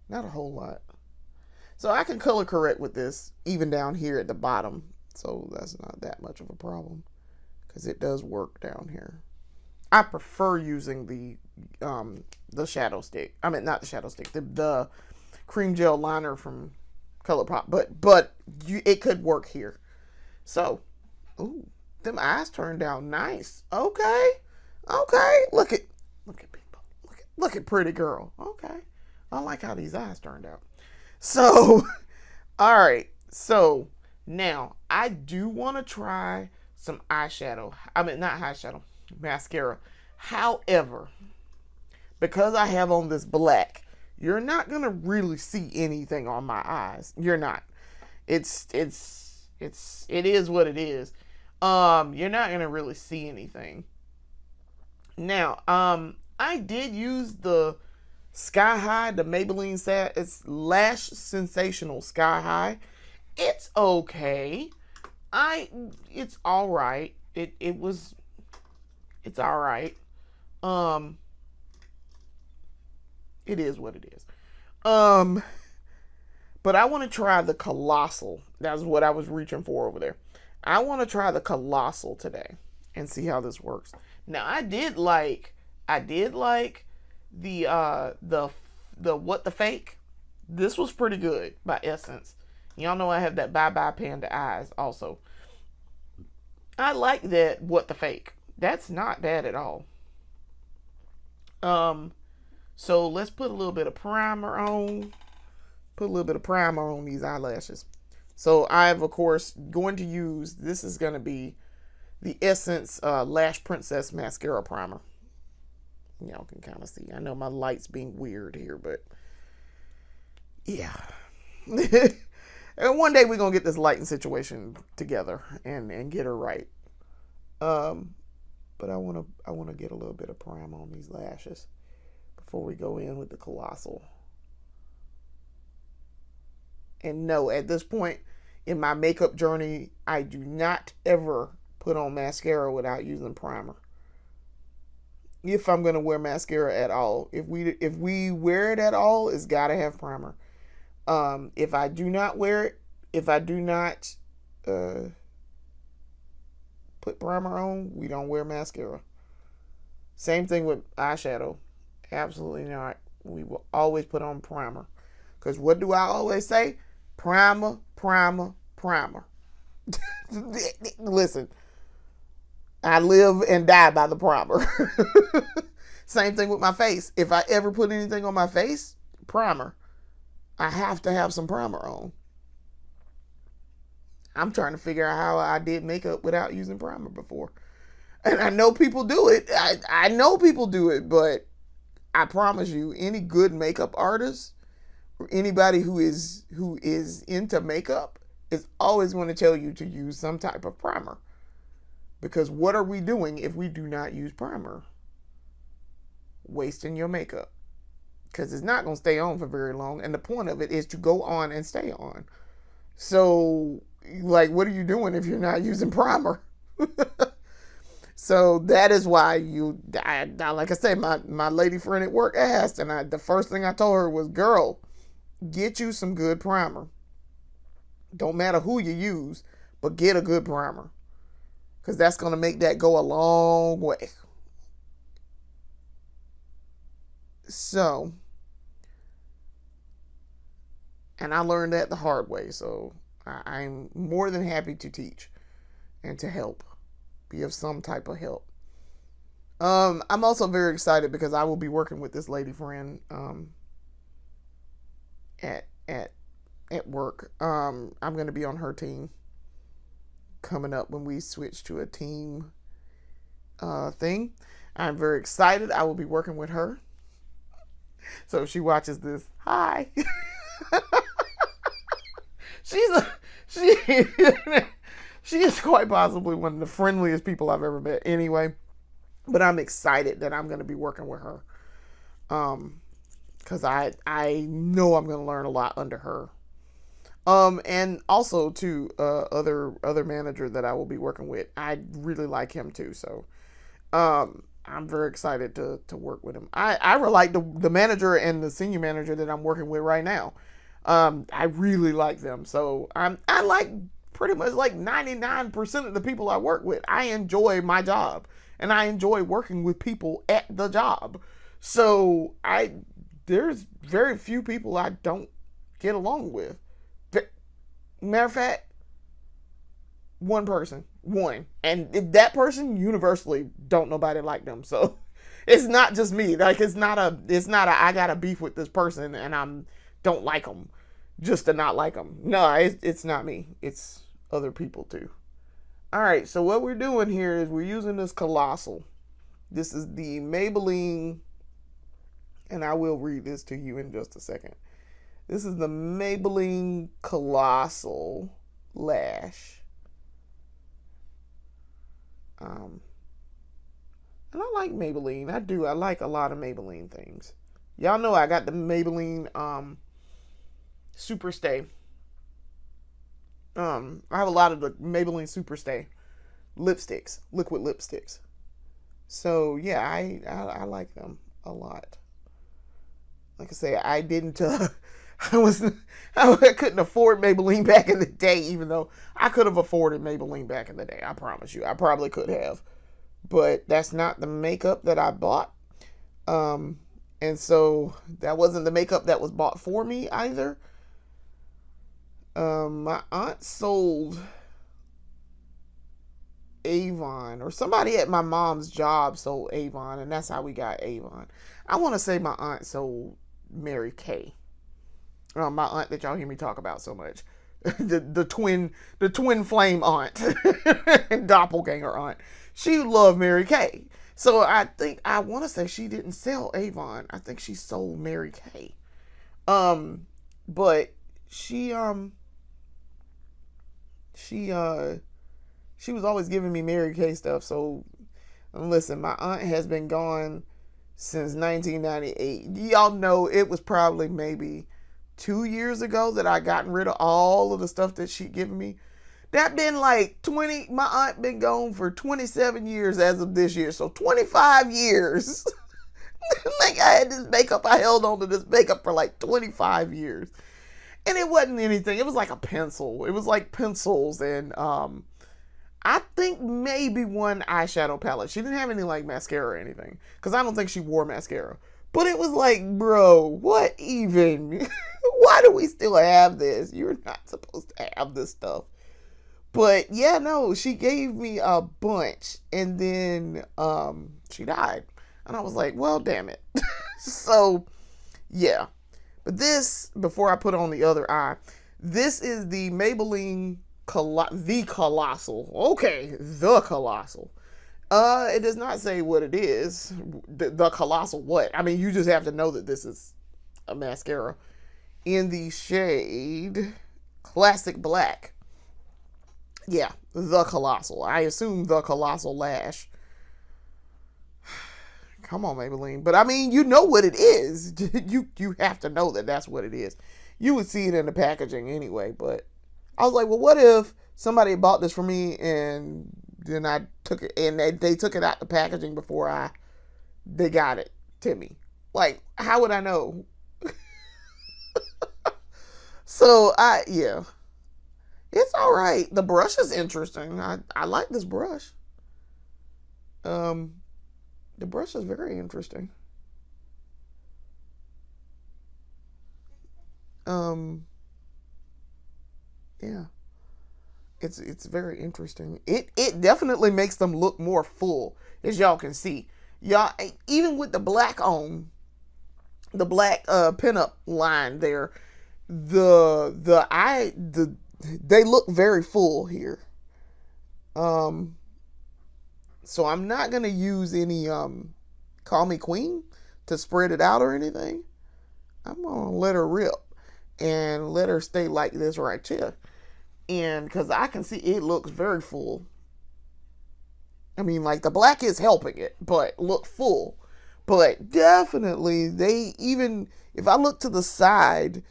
A: not a whole lot. So I can color correct with this even down here at the bottom, so that's not that much of a problem because it does work down here. I prefer using the shadow stick. I mean, not the shadow stick, the cream gel liner from ColourPop, but it could work here. So, ooh, them eyes turned out nice. Okay, look at people, look at pretty girl. Okay, I like how these eyes turned out. So, all right. So now I do want to try some eyeshadow. I mean, not eyeshadow, mascara. However, because I have on this black, you're not gonna really see anything on my eyes. You're not. It is what it is. You're not gonna really see anything. Now, I did use the Sky High, the Maybelline it's Lash Sensational Sky High. It's okay. It's all right. It's all right. Um, it is what it is. But I want to try the Colossal. That's what I was reaching for over there. I want to try the Colossal today and see how this works. Now, I did like the the What the Fake. This was pretty good by Essence. Y'all know I have that Bye Bye Panda Eyes also. I like that What the Fake. That's not bad at all. So let's put a little bit of primer on. Put a little bit of primer on these eyelashes. So I've, of course, going to use, this is going to be the Essence Lash Princess Mascara Primer. Y'all can kind of see. I know my light's being weird here, but yeah. And one day we're going to get this lighting situation together and get her right. But I want to get a little bit of primer on these lashes before we go in with the Colossal. And no, at this point in my makeup journey, I do not ever put on mascara without using primer. If I'm going to wear mascara at all, if we wear it at all, it's got to have primer. If I do not wear it, if I do not put primer on, we don't wear mascara. Same thing with eyeshadow. Absolutely not. We will always put on primer. Because what do I always say? Primer, primer, primer. Listen, I live and die by the primer. Same thing with my face. If I ever put anything on my face, primer. I have to have some primer on. I'm trying to figure out how I did makeup without using primer before. And I know people do it. I know people do it, but I promise you, any good makeup artist or anybody who is into makeup is always going to tell you to use some type of primer. Because what are we doing if we do not use primer? Wasting your makeup. Because it's not going to stay on for very long. And the point of it is to go on and stay on. So, like, what are you doing if you're not using primer? So that is why like I said, my lady friend at work asked, and the first thing I told her was, girl, get you some good primer. Don't matter who you use, but get a good primer. Because that's going to make that go a long way. So, and I learned that the hard way. So I'm more than happy to teach and to help. Be of some type of help. I'm also very excited because I will be working with this lady friend at work. I'm going to be on her team coming up when we switch to a team thing. I'm very excited. I will be working with her. So if she watches this, hi. She is quite possibly one of the friendliest people I've ever met anyway. But I'm excited that I'm going to be working with her. Because I know I'm going to learn a lot under her. And also to other manager that I will be working with. I really like him too. So I'm very excited to work with him. I like the manager and the senior manager that I'm working with right now. I really like them. So I like pretty much like 99% of the people I work with. I enjoy my job and I enjoy working with people at the job. So there's very few people I don't get along with. Matter of fact, one person, and that person universally don't nobody like them. So it's not just me. Like it's not a I got a beef with this person and don't like them just to not like them. No, it's not me. It's other people too. All right, so what we're doing here is we're using this Colossal. This is the Maybelline, and I will read this to you in just a second. This is the Maybelline Colossal Lash. And I like Maybelline. I do. I like a lot of Maybelline things. Y'all know I got the Maybelline Super Stay. I have a lot of the Maybelline Super Stay lipsticks, liquid lipsticks. So yeah, I like them a lot. Like I say, I didn't. I couldn't afford Maybelline back in the day, even though I could have afforded Maybelline back in the day. I promise you, I probably could have, but that's not the makeup that I bought. And And so that wasn't the makeup that was bought for me either. My aunt sold Avon, or somebody at my mom's job sold Avon, and that's how we got Avon. I want to say my aunt sold Mary Kay. My aunt that y'all hear me talk about so much, the twin flame aunt, doppelganger aunt. She loved Mary Kay. So I want to say she didn't sell Avon. I think she sold Mary Kay. But she she she was always giving me Mary Kay stuff. So listen, my aunt has been gone since 1998. Y'all know it was probably maybe 2 years ago that I gotten rid of all of the stuff that she'd given me. That been like 20, my aunt been gone for 27 years as of this year. So 25 years. Like I had this makeup, I held on to this makeup for like 25 years. And it wasn't anything. It was like a pencil. It was like pencils and I think maybe one eyeshadow palette. She didn't have any like mascara or anything. Because I don't think she wore mascara. But it was like, bro, what even? Why do we still have this? You're not supposed to have this stuff. But yeah, no, she gave me a bunch. And then she died. And I was like, well, damn it. So, yeah. But this, before I put on the other eye, this is the Maybelline the Colossal. Okay, the Colossal. It does not say what it is. The Colossal what? I mean, you just have to know that this is a mascara in the shade Classic Black. Yeah, the Colossal. I assume the Colossal Lash. Come on, Maybelline. But I mean, you know what it is. You have to know that that's what it is. You would see it in the packaging anyway, but I was like, well, what if somebody bought this for me and then I took it and they took it out the packaging before they got it to me? Like, how would I know? So yeah, it's all right. The brush is interesting. I like this brush. The brush is very interesting. Yeah. It's very interesting. It definitely makes them look more full, as y'all can see. Y'all, even with the black on, the black pinup line there, they look very full here. So I'm not gonna use any Call Me Queen to spread it out or anything. I'm gonna let her rip and let her stay like this right here. And because I can see it looks very full. I mean, like the black is helping it, but look full. But definitely, even if I look to the side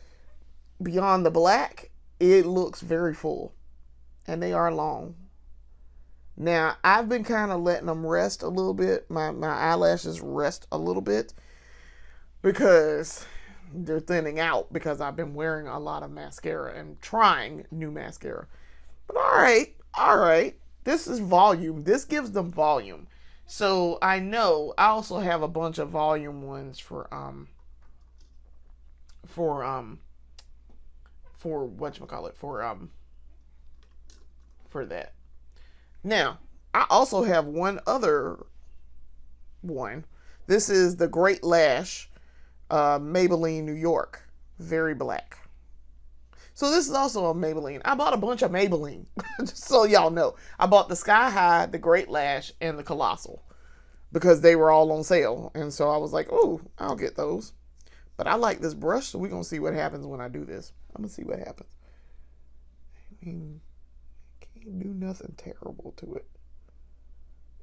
A: beyond the black, it looks very full. And they are long. Now, I've been kind of letting them rest a little bit. My eyelashes rest a little bit because they're thinning out because I've been wearing a lot of mascara and trying new mascara. But all right. This is volume. This gives them volume. So I know I also have a bunch of volume ones for whatchamacallit, for that. Now, I also have one other one. This is the Great Lash Maybelline New York. Very black. So this is also a Maybelline. I bought a bunch of Maybelline. Just so y'all know. I bought the Sky High, the Great Lash, and the Colossal. Because they were all on sale. And so I was like, oh, I'll get those. But I like this brush, so we're going to see what happens when I do this. I'm going to see what happens. I mean, can't do nothing terrible to it.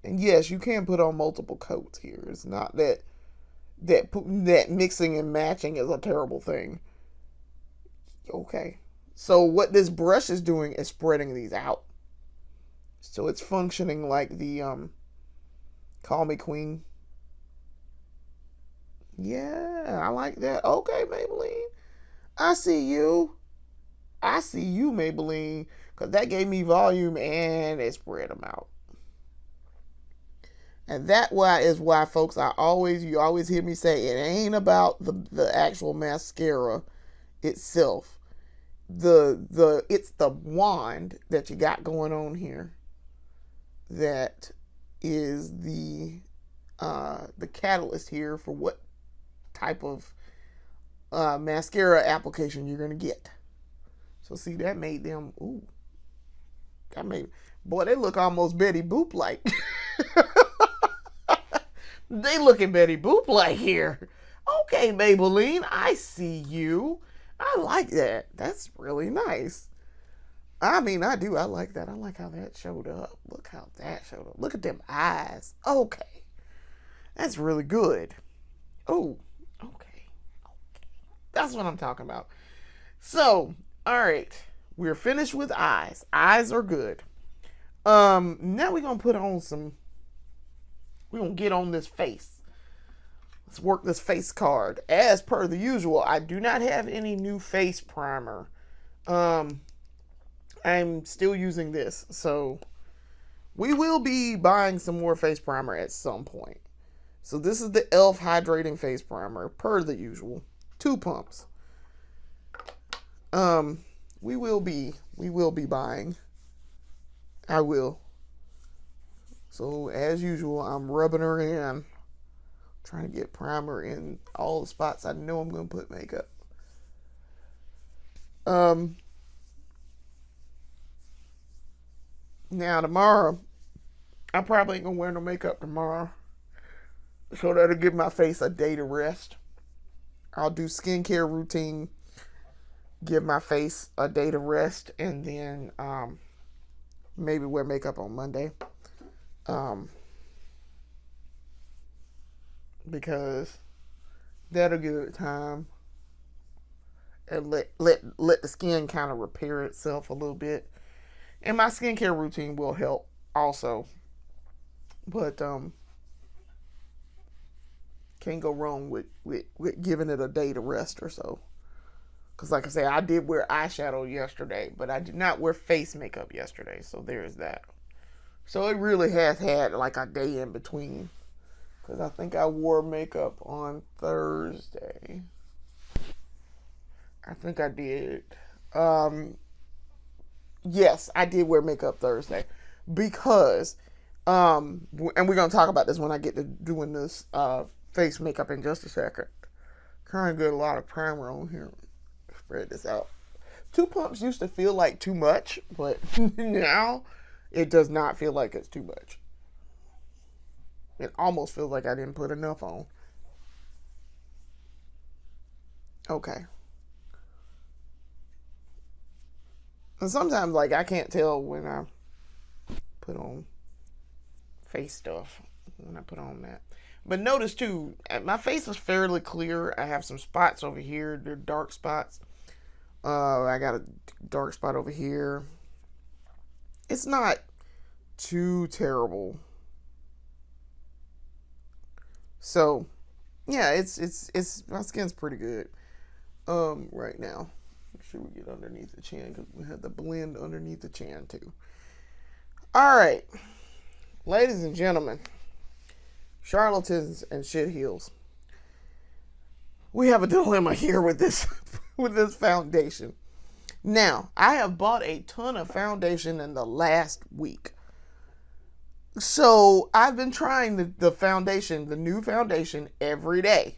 A: And yes, you can put on multiple coats here. It's not that mixing and matching is a terrible thing. Okay. So what this brush is doing is spreading these out. So it's functioning like the Call Me Queen. Yeah, I like that. Okay, Maybelline. I see you. Maybelline. Because that gave me volume and it spread them out. And that is why, folks, you always hear me say it ain't about the actual mascara itself. It's the wand that you got going on here that is the catalyst here for what type of mascara application you're gonna get. So see, that made them boy, they look almost Betty Boop like. They looking Betty Boop like here. Okay, Maybelline, I see you. I like that. That's really nice. I mean, I do. I like that. I like how that showed up. Look how that showed up. Look at them eyes. Okay. That's really good. Oh, okay. That's what I'm talking about. So, all right. We're finished with eyes. Eyes are good. Now we're going to put on we're going to get on this face. Let's work this face card. As per the usual, I do not have any new face primer. I'm still using this. So we will be buying some more face primer at some point. So this is the e.l.f. Hydrating Face Primer, per the usual. 2 pumps. We will be buying. I will. So as usual, I'm rubbing her in. Trying to get primer in all the spots I know I'm going to put makeup. Now tomorrow, I probably ain't going to wear no makeup tomorrow. So that'll give my face a day to rest. I'll do skincare routine, give my face a day to rest, and then maybe wear makeup on Monday. Because that'll give it time and let the skin kind of repair itself a little bit. And my skincare routine will help also. But can't go wrong with giving it a day to rest or so. Because like I say, I did wear eyeshadow yesterday, but I did not wear face makeup yesterday. So there's that. So it really has had like a day in between. Because I think I wore makeup on Thursday. I think I did. Yes, I did wear makeup Thursday. Because, and we're going to talk about this when I get to doing this face makeup in just a second. Trying to get a lot of primer on here. Spread this out. 2 pumps used to feel like too much, but now it does not feel like it's too much. It almost feels like I didn't put enough on. Okay. And sometimes, like, I can't tell when I put on face stuff, when I put on that. But notice, too, my face is fairly clear. I have some spots over here. They're dark spots. I got a dark spot over here. It's not too terrible. So, yeah, it's my skin's pretty good right now. Make sure we get underneath the chin because we have the blend underneath the chin too. All right, ladies and gentlemen, charlatans and shit heels. We have a dilemma here with this with this foundation. Now, I have bought a ton of foundation in the last week. So I've been trying the foundation, the new foundation, every day.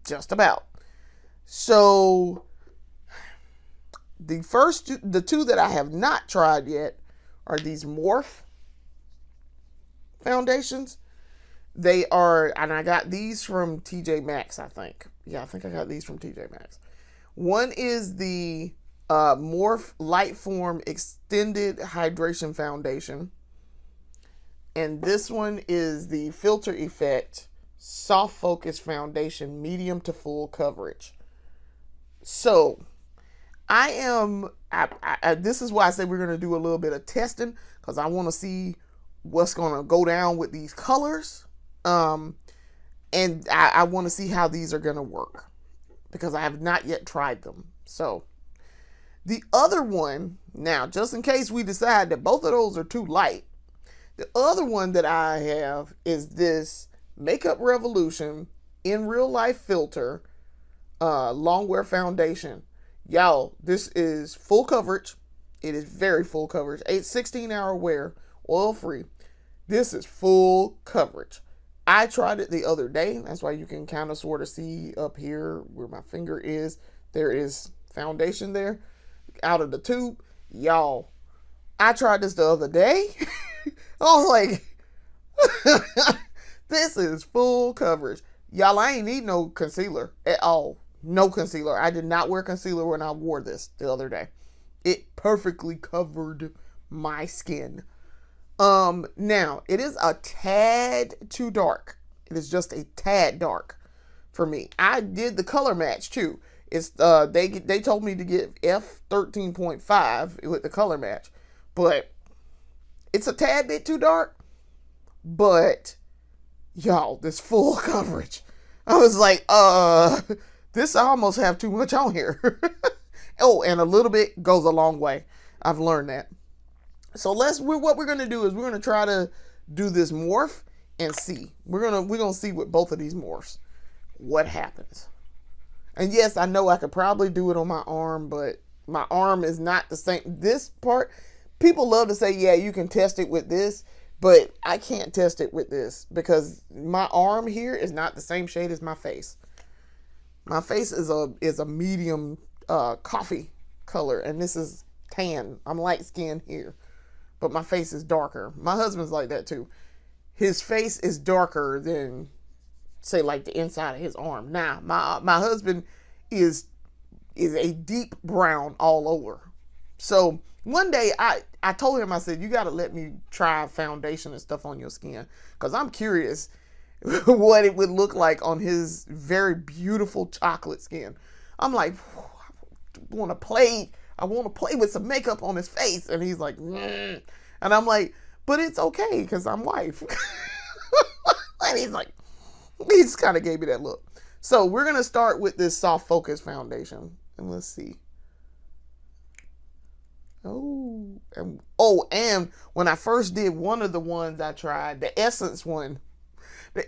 A: Just about. So the two that I have not tried yet are these Morphe foundations. They are, and I got these from TJ Maxx, I think. Yeah, I think I got these from TJ Maxx. One is the Morphe Lightform Extended Hydration Foundation. And this one is the Filter Effect Soft Focus Foundation, medium to full coverage. So, this is why I say we're going to do a little bit of testing, because I want to see what's going to go down with these colors. And I want to see how these are going to work, because I have not yet tried them. So, the other one, now, just in case we decide that both of those are too light, The other one that I have is this Makeup Revolution in Real Life Filter Longwear Foundation. Y'all, this is full coverage. It is very full coverage. 16-hour wear, oil free. This is full coverage. I tried it the other day. That's why you can kind of sort of see up here where my finger is. There is foundation there out of the tube. Y'all, I tried this the other day. I was like, this is full coverage. Y'all, I ain't need no concealer at all. No concealer. I did not wear concealer when I wore this the other day. It perfectly covered my skin. Now, it is a tad too dark. It is just a tad dark for me. I did the color match too. It's they told me to get F13.5 with the color match, but it's a tad bit too dark. But y'all, this full coverage. I was like, this I almost have too much on here. Oh, and a little bit goes a long way. I've learned that. So what we're gonna do is we're gonna try to do this morph and see. We're gonna see with both of these morphs what happens. And yes, I know I could probably do it on my arm, but my arm is not the same. This part, people love to say, yeah, you can test it with this, but I can't test it with this because my arm here is not the same shade as my face. My face is a medium coffee color, and this is tan. I'm light skinned here, but my face is darker. My husband's like that too. His face is darker than, say, like the inside of his arm. Now, my husband is a deep brown all over. So one day I told him, I said, you got to let me try foundation and stuff on your skin because I'm curious what it would look like on his very beautiful chocolate skin. I'm like, I want to play with some makeup on his face. And he's like, mm. And I'm like, but it's okay because I'm wife. And he's like, he just kind of gave me that look. So we're going to start with this soft focus foundation. And let's see. And when I first did one of the ones I tried, the Essence one I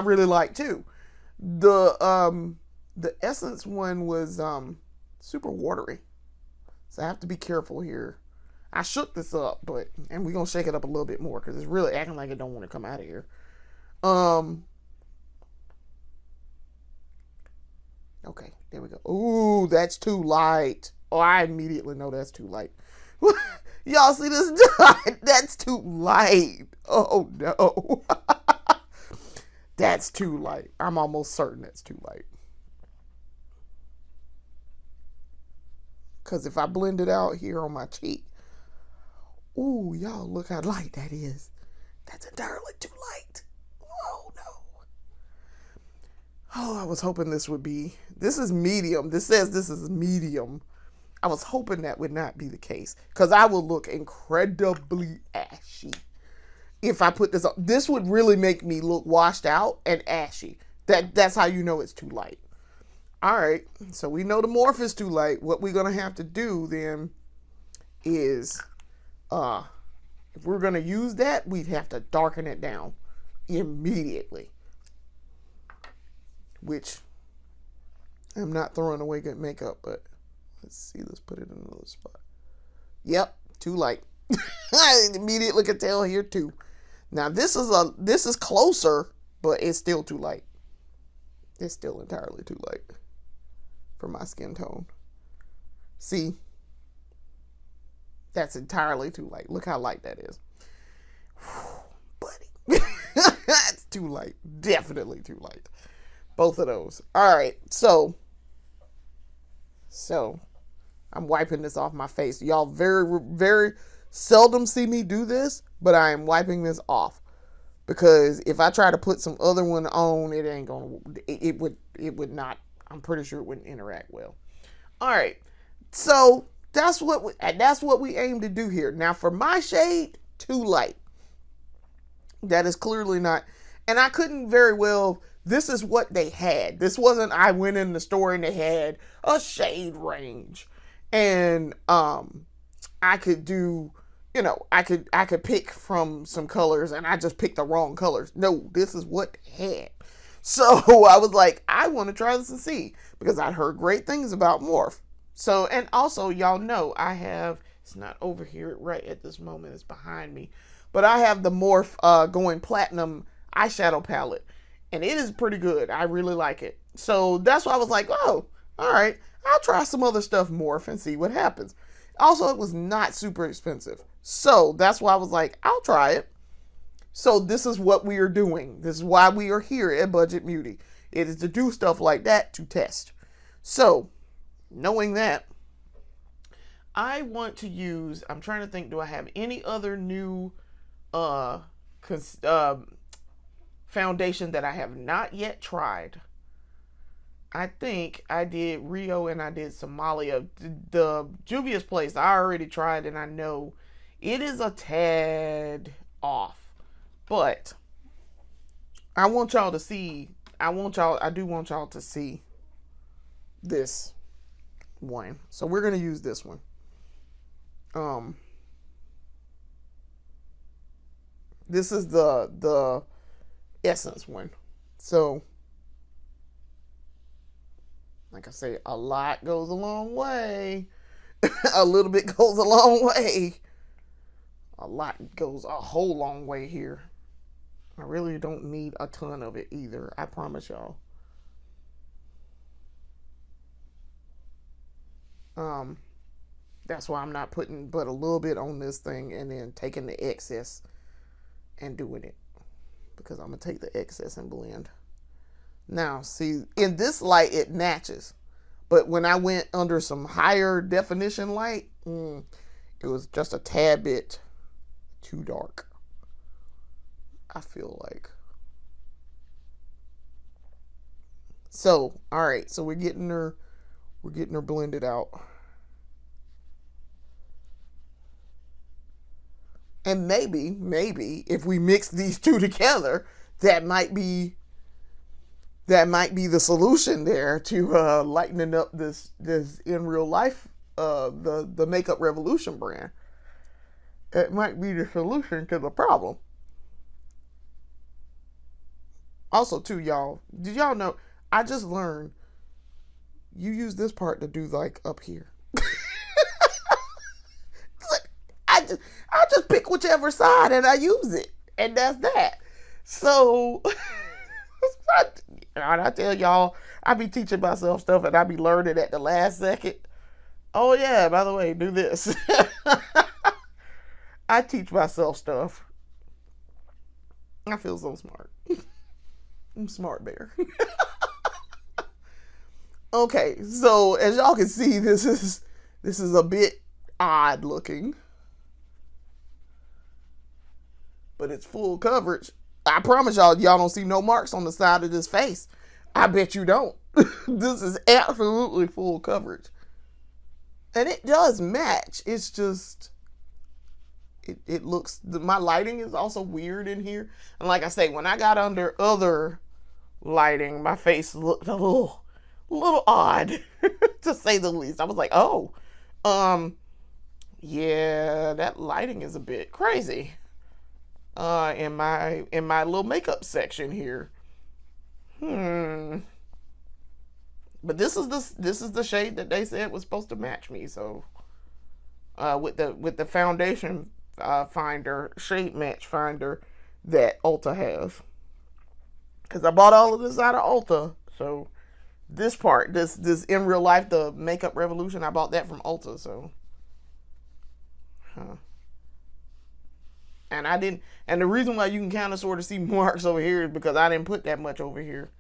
A: really like too. The Essence one was super watery. So I have to be careful here. I shook this up, and we're going to shake it up a little bit more because it's really acting like it don't want to come out of here. Okay, there we go. Ooh, that's too light. Oh, I immediately know that's too light. Y'all see this? That's too light. Oh, no. That's too light. I'm almost certain that's too light. Because if I blend it out here on my cheek, ooh, y'all, look how light that is. That's entirely too light. Oh, no. Oh, I was hoping this is medium. This says this is medium. I was hoping that would not be the case because I will look incredibly ashy if I put this on. This would really make me look washed out and ashy. That's how you know it's too light. All right, so we know the morph is too light. What we're going to have to do then is, if we're going to use that, we'd have to darken it down immediately. Which, I'm not throwing away good makeup, but let's see, let's put it in another spot. Yep, too light. I immediately could tell here too. Now this is closer, but it's still too light. It's still entirely too light for my skin tone. See, that's entirely too light. Look how light that is. Whew, buddy. That's too light. Definitely too light. Both of those. All right, so I'm wiping this off my face. Y'all very, very seldom see me do this, but I am wiping this off because if I try to put some other one on, it ain't gonna. It would not. I'm pretty sure it wouldn't interact well. All right, so that's what we aim to do here. Now for my shade, too light. That is clearly not, and I couldn't very well. This is what they had. This wasn't, I went in the store and they had a shade range. And I could do I could pick from some colors and I just picked the wrong colors. No, this is what they had. So I was like, I want to try this and see, because I'd heard great things about Morph. So, and also, y'all know I have, it's not over here right at this moment, it's behind me, but I have the Morph Going Platinum eyeshadow palette, and it is pretty good. I really like it. So that's why I was like, oh, all right, I'll try some other stuff Morph and see what happens. Also, it was not super expensive. So that's why I was like, I'll try it. So this is what we are doing. This is why we are here at Budget Beauty. It is to do stuff like that, to test. So, knowing that, I want to use, I'm trying to think, do I have any other new foundation that I have not yet tried? I think I did Rio and I did Somalia. The Juvia's Place I already tried, and I know it is a tad off. But I want y'all to see, I do want y'all to see this one. So we're going to use this one. This is the Essence one. So, like I say, a lot goes a long way. A little bit goes a long way. A lot goes a whole long way here. I really don't need a ton of it either. I promise y'all. That's why I'm not putting but a little bit on this thing and then taking the excess and doing it. Because I'm going to take the excess and blend. Now, see, in this light, it matches. But when I went under some higher definition light, it was just a tad bit too dark, I feel like. So, all right. So we're getting her blended out. And maybe if we mix these two together, that might be the solution there to lightening up this in real life, the Makeup Revolution brand. It might be the solution to the problem. Also, too, y'all, did y'all know, I just learned you use this part to do like up here. I just pick whichever side and I use it. And that's that. So, I tell y'all, I be teaching myself stuff and I be learning at the last second. Oh yeah, by the way, do this. I teach myself stuff. I feel so smart. I'm smart bear. Okay, so as y'all can see, this is a bit odd looking. But it's full coverage. I promise y'all don't see no marks on the side of this face. I bet you don't. This is absolutely full coverage. And it does match. It's just, it looks, my lighting is also weird in here. And like I say, when I got under other lighting, my face looked a little odd, to say the least. I was like, oh, yeah, that lighting is a bit crazy. In my little makeup section here. But this is the shade that they said was supposed to match me. So, with the foundation finder, shade match finder that Ulta has, because I bought all of this out of Ulta. So this part, this in real life, the Makeup Revolution, I bought that from Ulta. So, And I didn't, and the reason why you can kind of sort of see marks over here is because I didn't put that much over here,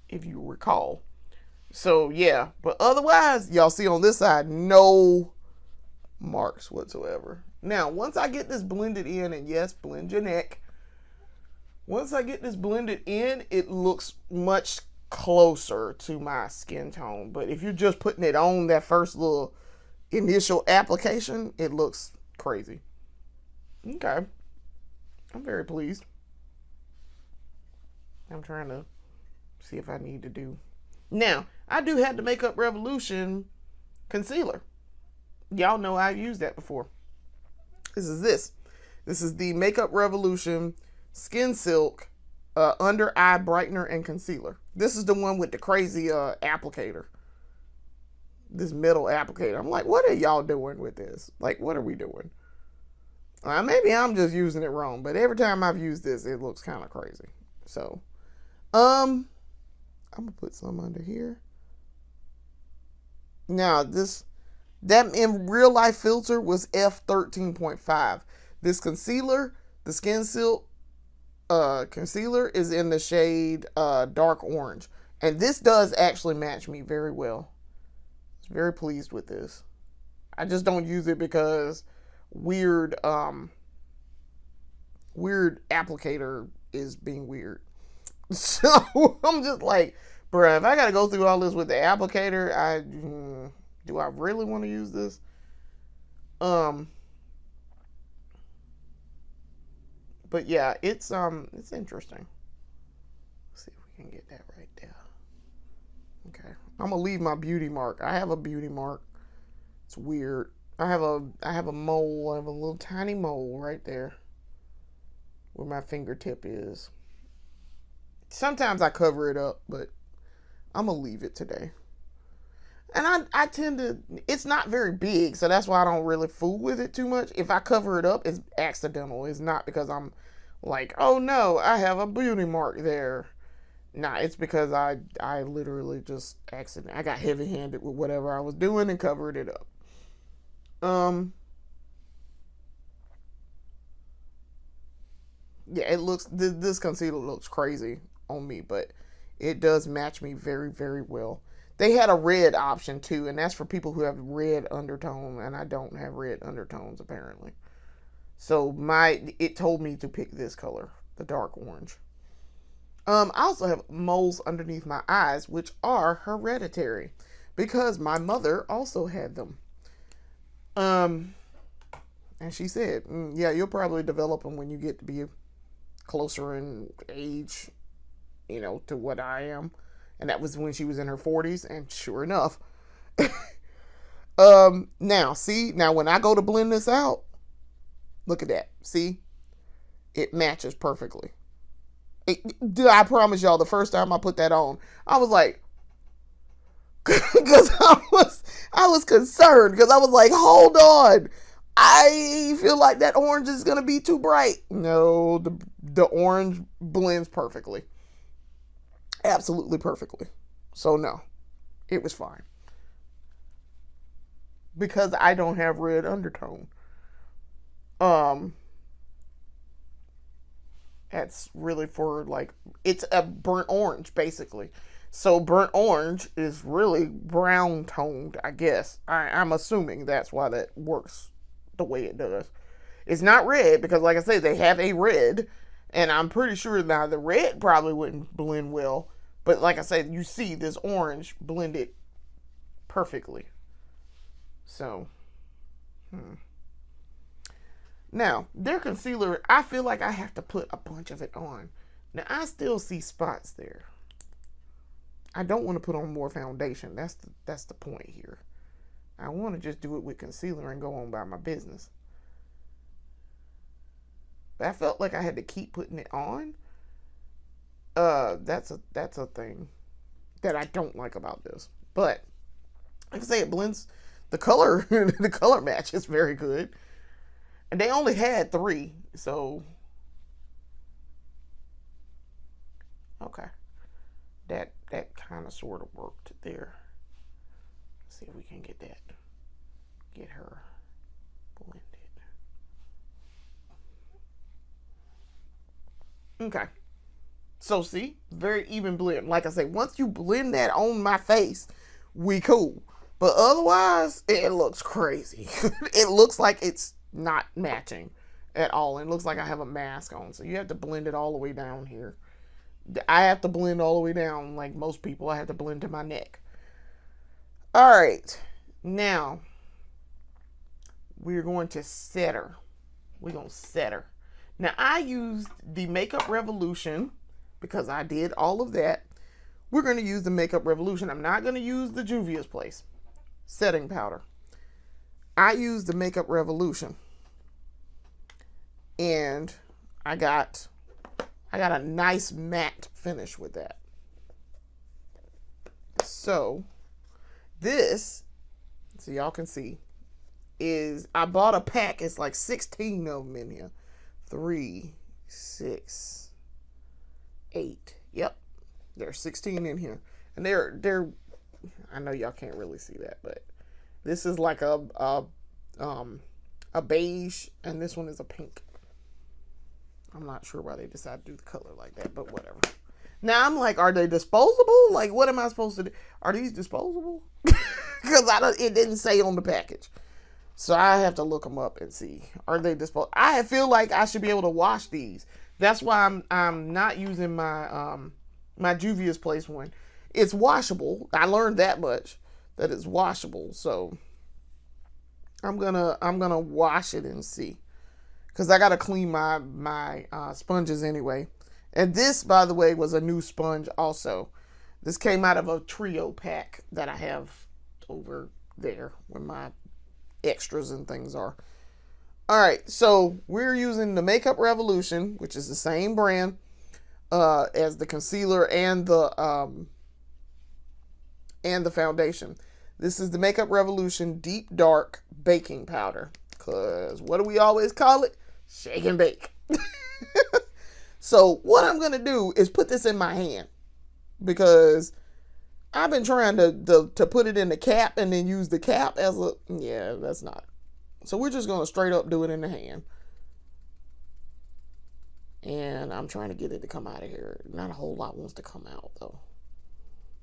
A: if you recall. So yeah, but otherwise, y'all see on this side, no marks whatsoever. Now, once I get this blended in, and yes, blend your neck. Once I get this blended in, it looks much closer to my skin tone. But if you're just putting it on that first little initial application, it looks crazy. Okay. I'm very pleased. I'm trying to see if I need to do. Now, I do have the Makeup Revolution concealer. Y'all know I've used that before. This is this. This is the Makeup Revolution Skin Silk Under Eye Brightener and Concealer. This is the one with the crazy applicator. This metal applicator. I'm like, what are y'all doing with this? Like, what are we doing? Maybe I'm just using it wrong, but every time I've used this, it looks kind of crazy. So, I'm gonna put some under here. Now, that in real life filter was F13.5. This concealer, the Skin Silk concealer, is in the shade dark orange, and this does actually match me very well. I was very pleased with this. I just don't use it because weird applicator is being weird. So I'm just like, bruh, if I gotta go through all this with the applicator, do I really want to use this? But yeah, it's interesting. Let's see if we can get that right there. Okay, I'm gonna leave my beauty mark. I have a beauty mark. It's weird. I have a mole. I have a little tiny mole right there where my fingertip is. Sometimes I cover it up, but I'm gonna leave it today. And I tend to, it's not very big, so that's why I don't really fool with it too much. If I cover it up, it's accidental. It's not because I'm like, oh no, I have a beauty mark there. Nah, it's because I literally just I got heavy-handed with whatever I was doing and covered it up. Yeah, it looks, this concealer looks crazy on me, but it does match me very, very well. They had a red option too, and that's for people who have red undertone, and I don't have red undertones apparently. So it told me to pick this color, the dark orange. I also have moles underneath my eyes, which are hereditary because my mother also had them. And she said, yeah, you'll probably develop them when you get to be closer in age, to what I am. And that was when she was in her 40s, and sure enough. Now when I go to blend this out, look at that. See? It matches perfectly. I promise y'all, the first time I put that on, I was like, because I was concerned, because I was like, hold on, I feel like that orange is gonna be too bright. No, the orange blends perfectly, absolutely perfectly. So no, it was fine because I don't have red undertone. That's really for like, it's a burnt orange basically. So burnt orange is really brown toned, I guess. I'm assuming that's why that works the way it does. It's not red because, like I said, they have a red, and I'm pretty sure now the red probably wouldn't blend well. But like I said, you see this orange blended perfectly. So, Now, their concealer, I feel like I have to put a bunch of it on. Now, I still see spots there. I don't want to put on more foundation. That's the point here. I want to just do it with concealer and go on by my business. But I felt like I had to keep putting it on. That's a thing that I don't like about this. But like I say, it blends the color. The color match is very good. And they only had 3, so okay. That kind of sort of worked there. Let's see if we can get her blended. Okay. So see, very even blend. Like I say, once you blend that on my face, we cool. But otherwise, it looks crazy. It looks like it's not matching at all. It looks like I have a mask on. So you have to blend it all the way down here. I have to blend all the way down like most people. I have to blend to my neck. All right. Now, we're going to set her. We're going to set her. Now, I used the Makeup Revolution because I did all of that. We're going to use the Makeup Revolution. I'm not going to use the Juvia's Place setting powder. I used the Makeup Revolution. And I got a nice matte finish with that. So this, so y'all can see, is I bought a pack. It's like 16 of them in here. 3, 6, 8. Yep, there's 16 in here, and they're. I know y'all can't really see that, but this is like a beige, and this one is a pink. I'm not sure why they decided to do the color like that, but whatever. Now I'm like, are they disposable? Like, what am I supposed to do? Are these disposable? Because it didn't say on the package. So I have to look them up and see. Are they disposable? I feel like I should be able to wash these. That's why I'm not using my my Juvia's Place one. It's washable. I learned that much, that it's washable. So I'm gonna wash it and see, because I gotta clean my sponges anyway. And this, by the way, was a new sponge also. This came out of a trio pack that I have over there where my extras and things are. All right, so we're using the Makeup Revolution, which is the same brand as the concealer and the foundation. This is the Makeup Revolution Deep Dark Baking Powder, because what do we always call it? Shake and bake. So what I'm going to do is put this in my hand, because I've been trying to put it in the cap and then use the cap as a, yeah, that's not. So we're just going to straight up do it in the hand. And I'm trying to get it to come out of here. Not a whole lot wants to come out, though,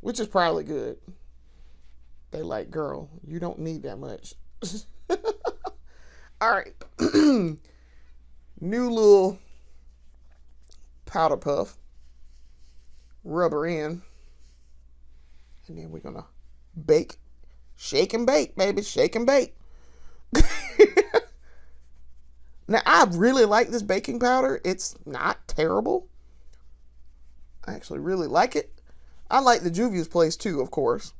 A: which is probably good. They like, girl, you don't need that much. All right. New little powder puff. Rubber in. And then we're going to bake. Shake and bake, baby. Shake and bake. Now, I really like this baking powder. It's not terrible. I actually really like it. I like the Juvia's Place too, of course.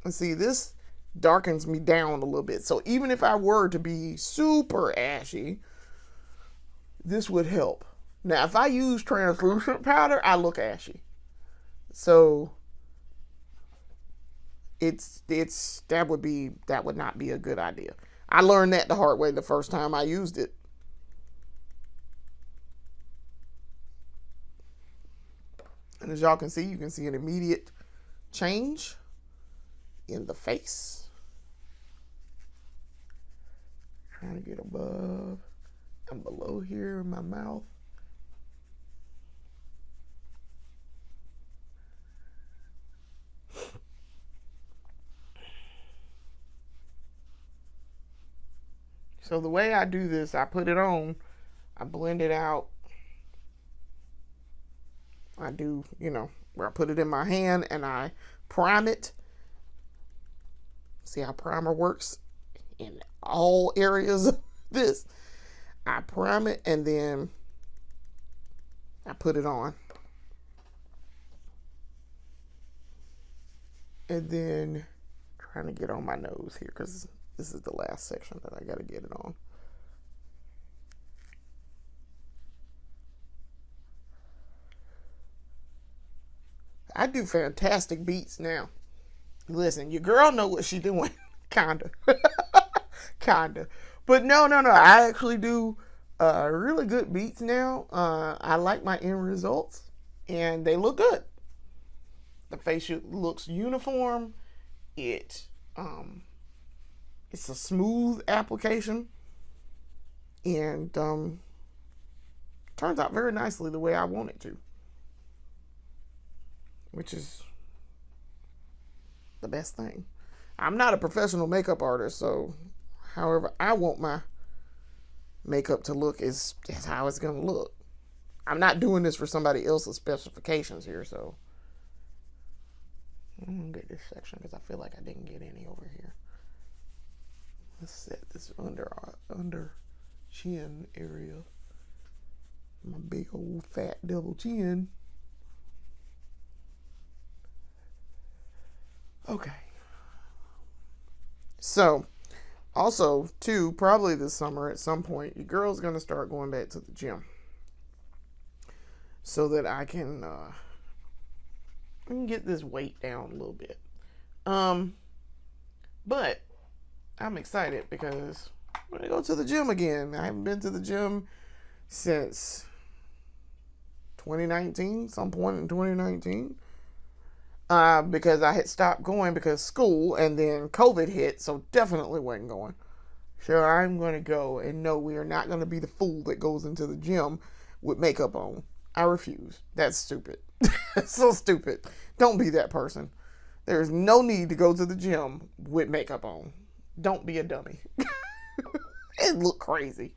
A: And see, this darkens me down a little bit. So even if I were to be super ashy, this would help. Now, if I use translucent powder, I look ashy. So that would not be a good idea. I learned that the hard way the first time I used it. And as y'all can see, you can see an immediate change in the face. Trying to get above and below here in my mouth. So the way I do this, I put it on, I blend it out. I do, where I put it in my hand and I prime it. See how primer works in all areas of this. I prime it and then I put it on. And then trying to get on my nose here, because this is the last section that I got to get it on. I do fantastic beats now. Listen, your girl know what she doing. Kinda. Kinda. But no. I actually do really good beats now. I like my end results, and they look good. The face looks uniform. It's a smooth application, and turns out very nicely the way I want it to, which is the best thing. I'm not a professional makeup artist, so however I want my makeup to look is how it's going to look. I'm not doing this for somebody else's specifications here, so I'm going to get this section because I feel like I didn't get any over here. Let's set this under chin area. My big old fat double chin. Okay. So, Also, too, probably this summer at some point, your girl's gonna start going back to the gym so that I can get this weight down a little bit. Um, but I'm excited because I'm gonna go to the gym again. I haven't been to the gym since 2019, some point in 2019. Because I had stopped going because school and then COVID hit, so definitely wasn't going. So I'm going to go, and no, we are not going to be the fool that goes into the gym with makeup on. I refuse. That's stupid. It's so stupid. Don't be that person. There is no need to go to the gym with makeup on. Don't be a dummy. It look crazy.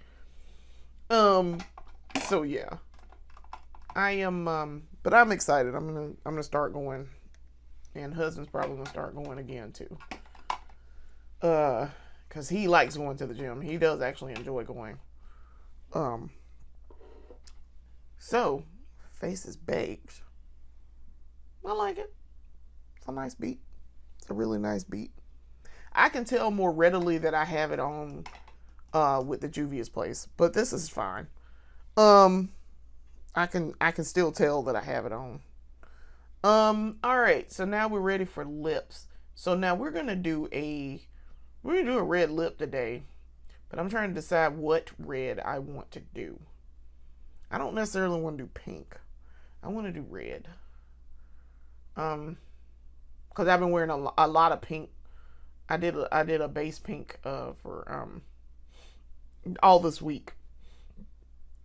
A: Um. So yeah, I am. But I'm excited. I'm gonna start going, and husband's probably gonna start going again too. Because he likes going to the gym. He does actually enjoy going. Um. So, face is baked. I like it. It's a nice beat. It's a really nice beat. I can tell more readily that I have it on with the Juvia's Place, but this is fine. Um, I can still tell that I have it on. All right. So now we're ready for lips. So now we're gonna do a red lip today, but I'm trying to decide what red I want to do. I don't necessarily want to do pink. I want to do red. Because I've been wearing a lot of pink. I did a base pink for all this week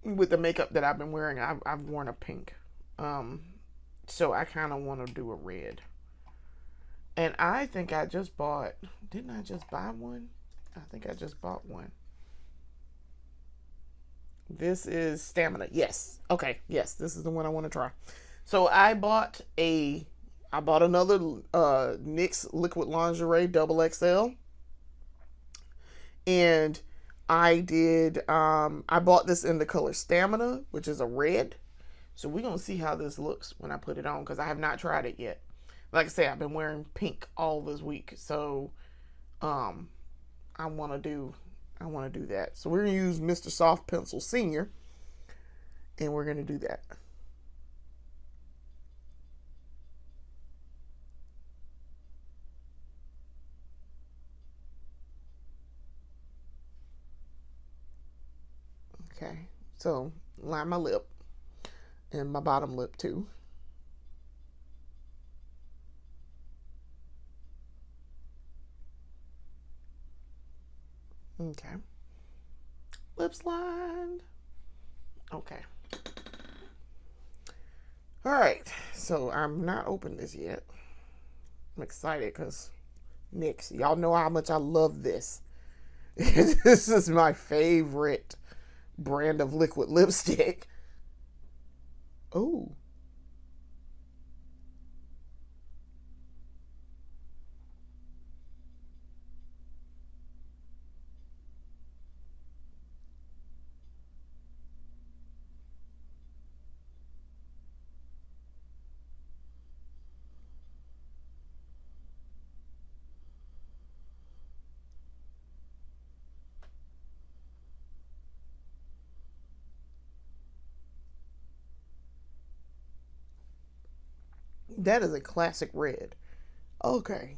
A: with the makeup that I've been wearing. I've worn a pink. Um, so I kind of want to do a red. And I think I just bought. Didn't I just buy one? I think I just bought one. This is Stamina. Yes. Okay. Yes, this is the one I want to try. So I bought another NYX liquid lingerie double XL, and I bought this in the color Stamina, which is a red. So we're gonna see how this looks when I put it on because I have not tried it yet. Like I say, I've been wearing pink all this week, so um, I want to do I want to do that. So we're gonna use Mr. Soft Pencil Senior, and we're gonna do that. Okay. So line my lip and my bottom lip too. Okay. Lips lined. Okay. All right. So I'm not open this yet. I'm excited because NYX, y'all know how much I love this. This is my favorite brand of liquid lipstick. Oh, that is a classic red. Okay.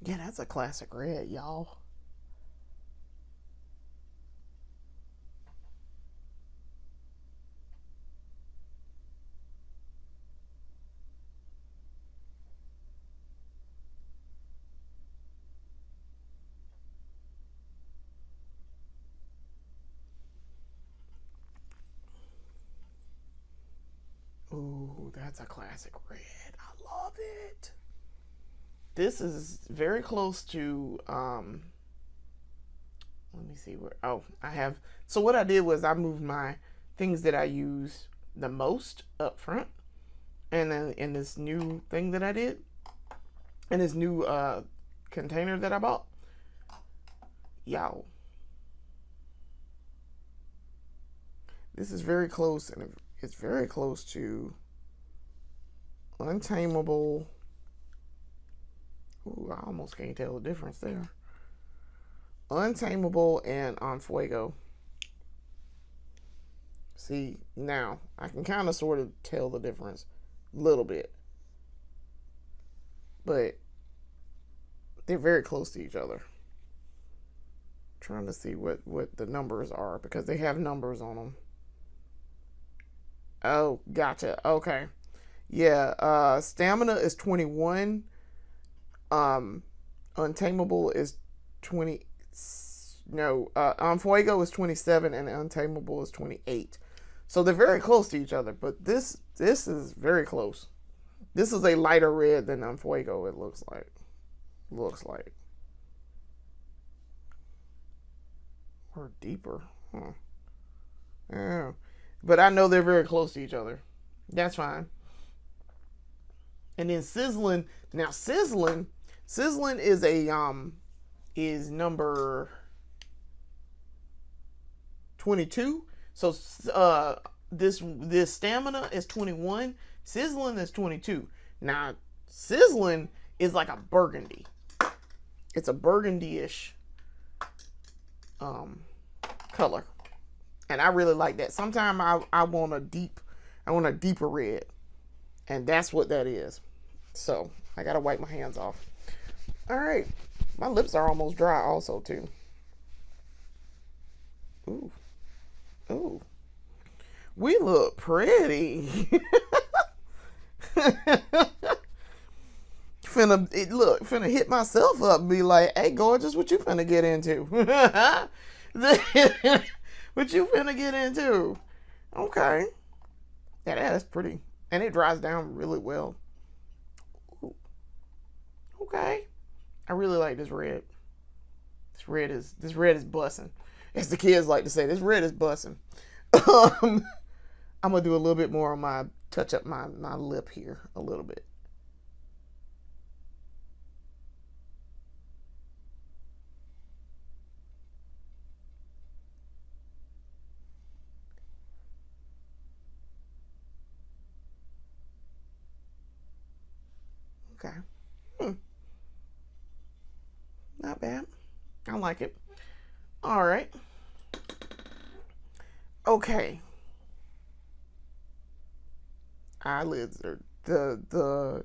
A: Yeah, that's a classic red, y'all. Ooh, that's a classic red. I love it. This is very close to, let me see where, oh, I have, so what I did was I moved my things that I use the most up front. And then in this new thing that I did, in this new container that I bought, y'all, this is very close, and it's very close to Untamable. Ooh, I almost can't tell the difference there. Untamable and On Fuego. See, now I can kind of sort of tell the difference a little bit, but they're very close to each other. I'm trying to see what the numbers are because they have numbers on them. Oh, gotcha. Okay. Yeah, Stamina is 21. Untamable is 20. No, On Fuego is 27 and Untamable is 28. So they're very close to each other, but this is very close. This is a lighter red than On Fuego, it looks like. Or deeper. Huh. Yeah. But I know they're very close to each other. That's fine. And then Sizzling. Now Sizzling is is number 22. So this Stamina is 21. Sizzling is 22. Now Sizzling is like a burgundy. It's a burgundy-ish color, and I really like that. Sometimes I want a deeper red, and that's what that is. So I gotta wipe my hands off. All right, my lips are almost dry also too. Ooh. Ooh, we look pretty. Finna hit myself up and be like, hey, gorgeous, what you finna get into? What you finna get into? Okay. Yeah, that's pretty. And it dries down really well. Ooh. Okay. I really like this red. This red is bussin'. As the kids like to say, this red is bussin'. I'm gonna do a little bit more on my touch up my lip here a little bit. Okay. Not bad. I like it. All right. Okay. Eyelids are the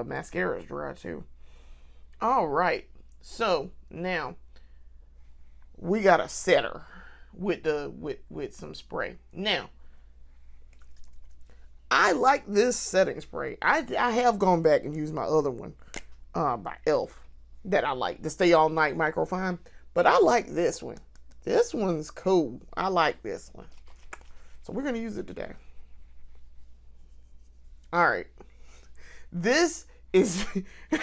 A: mascara is dry too. All right. So now we got a setter with some spray. Now I like this setting spray. I have gone back and used my other one by Elf that I like, the Stay All Night Microfine. But I like this one. This one's cool. I like this one. So we're going to use it today. All right. This is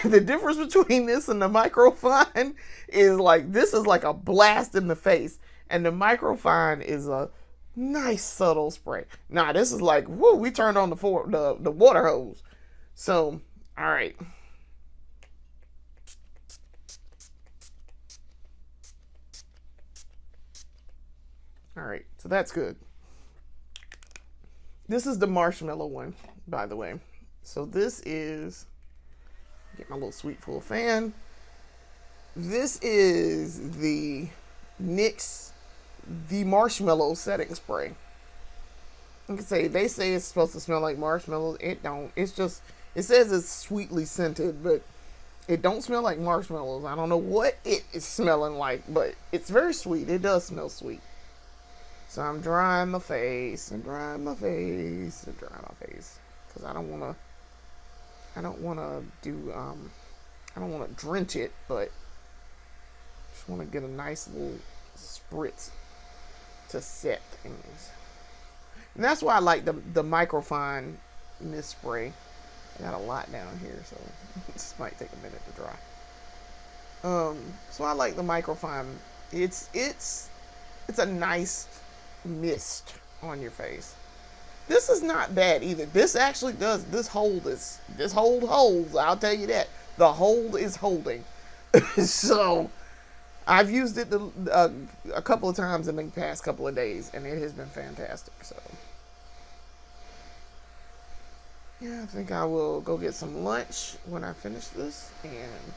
A: the difference between this and the Microfine is like, this is like a blast in the face. And the Microfine is a nice subtle spray. Nah, this is like, whoo, we turned on the water hose. So, all right. All right, so that's good. This is the marshmallow one, by the way. So this is, get my little Sweet Full fan. This is the NYX The Marshmallow Setting Spray. You can say, they say it's supposed to smell like marshmallows. It don't. It's just, it says it's sweetly scented, but it don't smell like marshmallows. I don't know what it is smelling like, but it's very sweet. It does smell sweet. So I'm drying my face and drying my face and drying my face because I don't want to drench it, but just want to get a nice little spritz to set things. And that's why I like the Microfine mist spray. I got a lot down here, so this might take a minute to dry. So I like the microfine. It's a nice mist on your face. This is not bad either. This actually does. This hold holds. I'll tell you that. The hold is holding. So I've used it a couple of times in the past couple of days, and it has been fantastic. So yeah, I think I will go get some lunch when I finish this and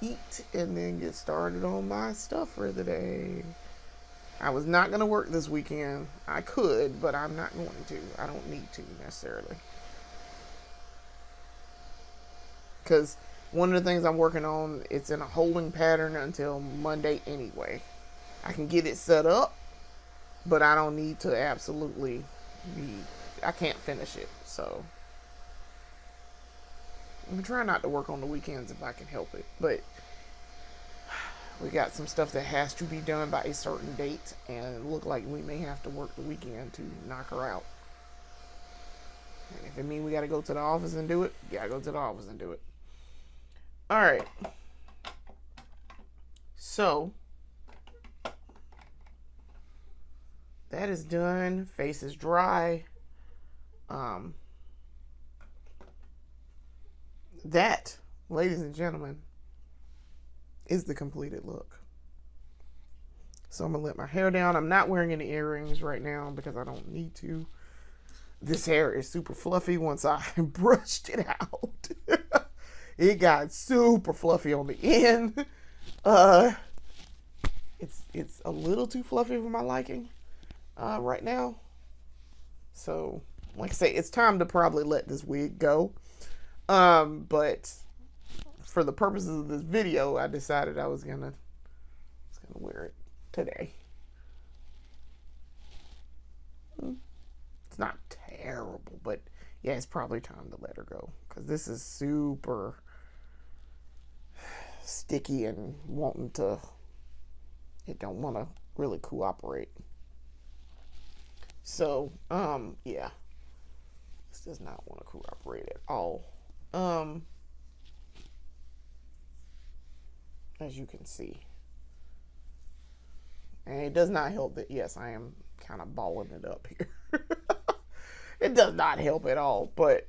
A: eat, and then get started on my stuff for the day. I was not going to work this weekend. I could, but I'm not going to. I don't need to necessarily. Because one of the things I'm working on, it's in a holding pattern until Monday anyway. I can get it set up, but I don't need to absolutely be, I can't finish it. So I'm trying not to work on the weekends if I can help it. But we got some stuff that has to be done by a certain date, and it look like we may have to work the weekend to knock her out. And if it means we got to go to the office and do it, gotta go to the office and do it. All right. So that is done. Face is dry. That, ladies and gentlemen, is the completed look. So I'm gonna let my hair down. I'm not wearing any earrings right now because I don't need to. This hair is super fluffy once I brushed it out. It got super fluffy on the end. It's a little too fluffy for my liking right now. So, like I say, it's time to probably let this wig go. But for the purposes of this video, I decided I was gonna wear it today. It's not terrible, but yeah, it's probably time to let her go because this is super sticky and it don't want to really cooperate. So, yeah, this does not want to cooperate at all. As you can see. And it does not help that, yes, I am kind of balling it up here. It does not help at all, but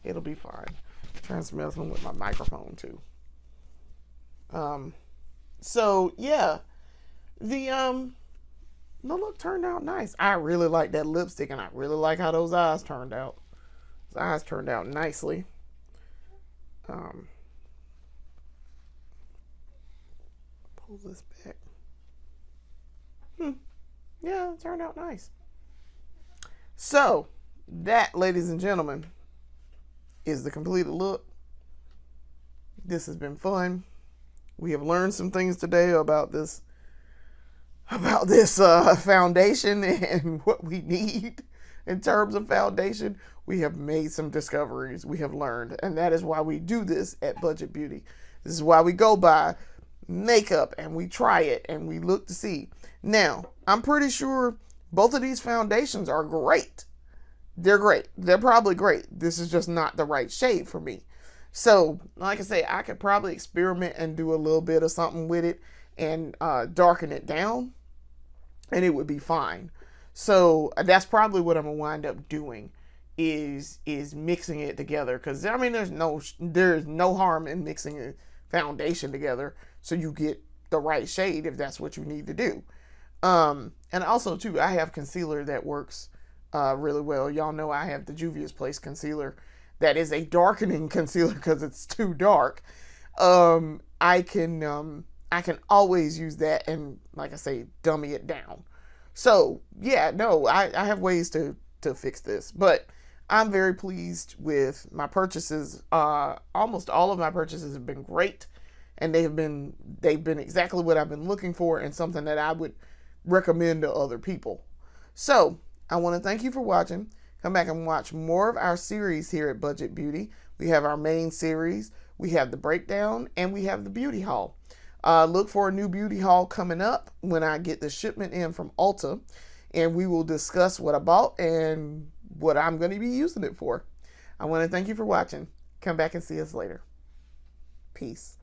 A: it'll be fine. I'm trying to smell something with my microphone too. So yeah, the look turned out nice. I really like that lipstick, and I really like how those eyes turned out. Those eyes turned out nicely. Pull this back. Yeah, it turned out nice. So that, ladies and gentlemen, is the completed look. This has been fun. We have learned some things today about this foundation and what we need in terms of foundation. We have made some discoveries. We have learned, and that is why we do this at Budget Beauty. This is why we go by makeup and we try it and we look to see. Now, I'm pretty sure both of these foundations are great. They're great. They're probably great. This is just not the right shade for me. So, like I say, I could probably experiment and do a little bit of something with it and darken it down, and it would be fine. So that's probably what I'm gonna wind up doing is mixing it together. Because I mean, there's no harm in mixing a foundation together so you get the right shade if that's what you need to do. And also too, I have concealer that works really well. Y'all know I have the Juvia's Place concealer. That is a darkening concealer because it's too dark. I can always use that and, like I say, dummy it down. So yeah, no, I have ways to fix this, but I'm very pleased with my purchases. Almost all of my purchases have been great, and they've been exactly what I've been looking for and something that I would recommend to other people. So I want to thank you for watching. Come back and watch more of our series here at Budget Beauty. We have our main series, we have the breakdown, and we have the beauty haul. Look for a new beauty haul coming up when I get the shipment in from Ulta, and we will discuss what I bought and what I'm going to be using it for. I want to thank you for watching. Come back and see us later. Peace.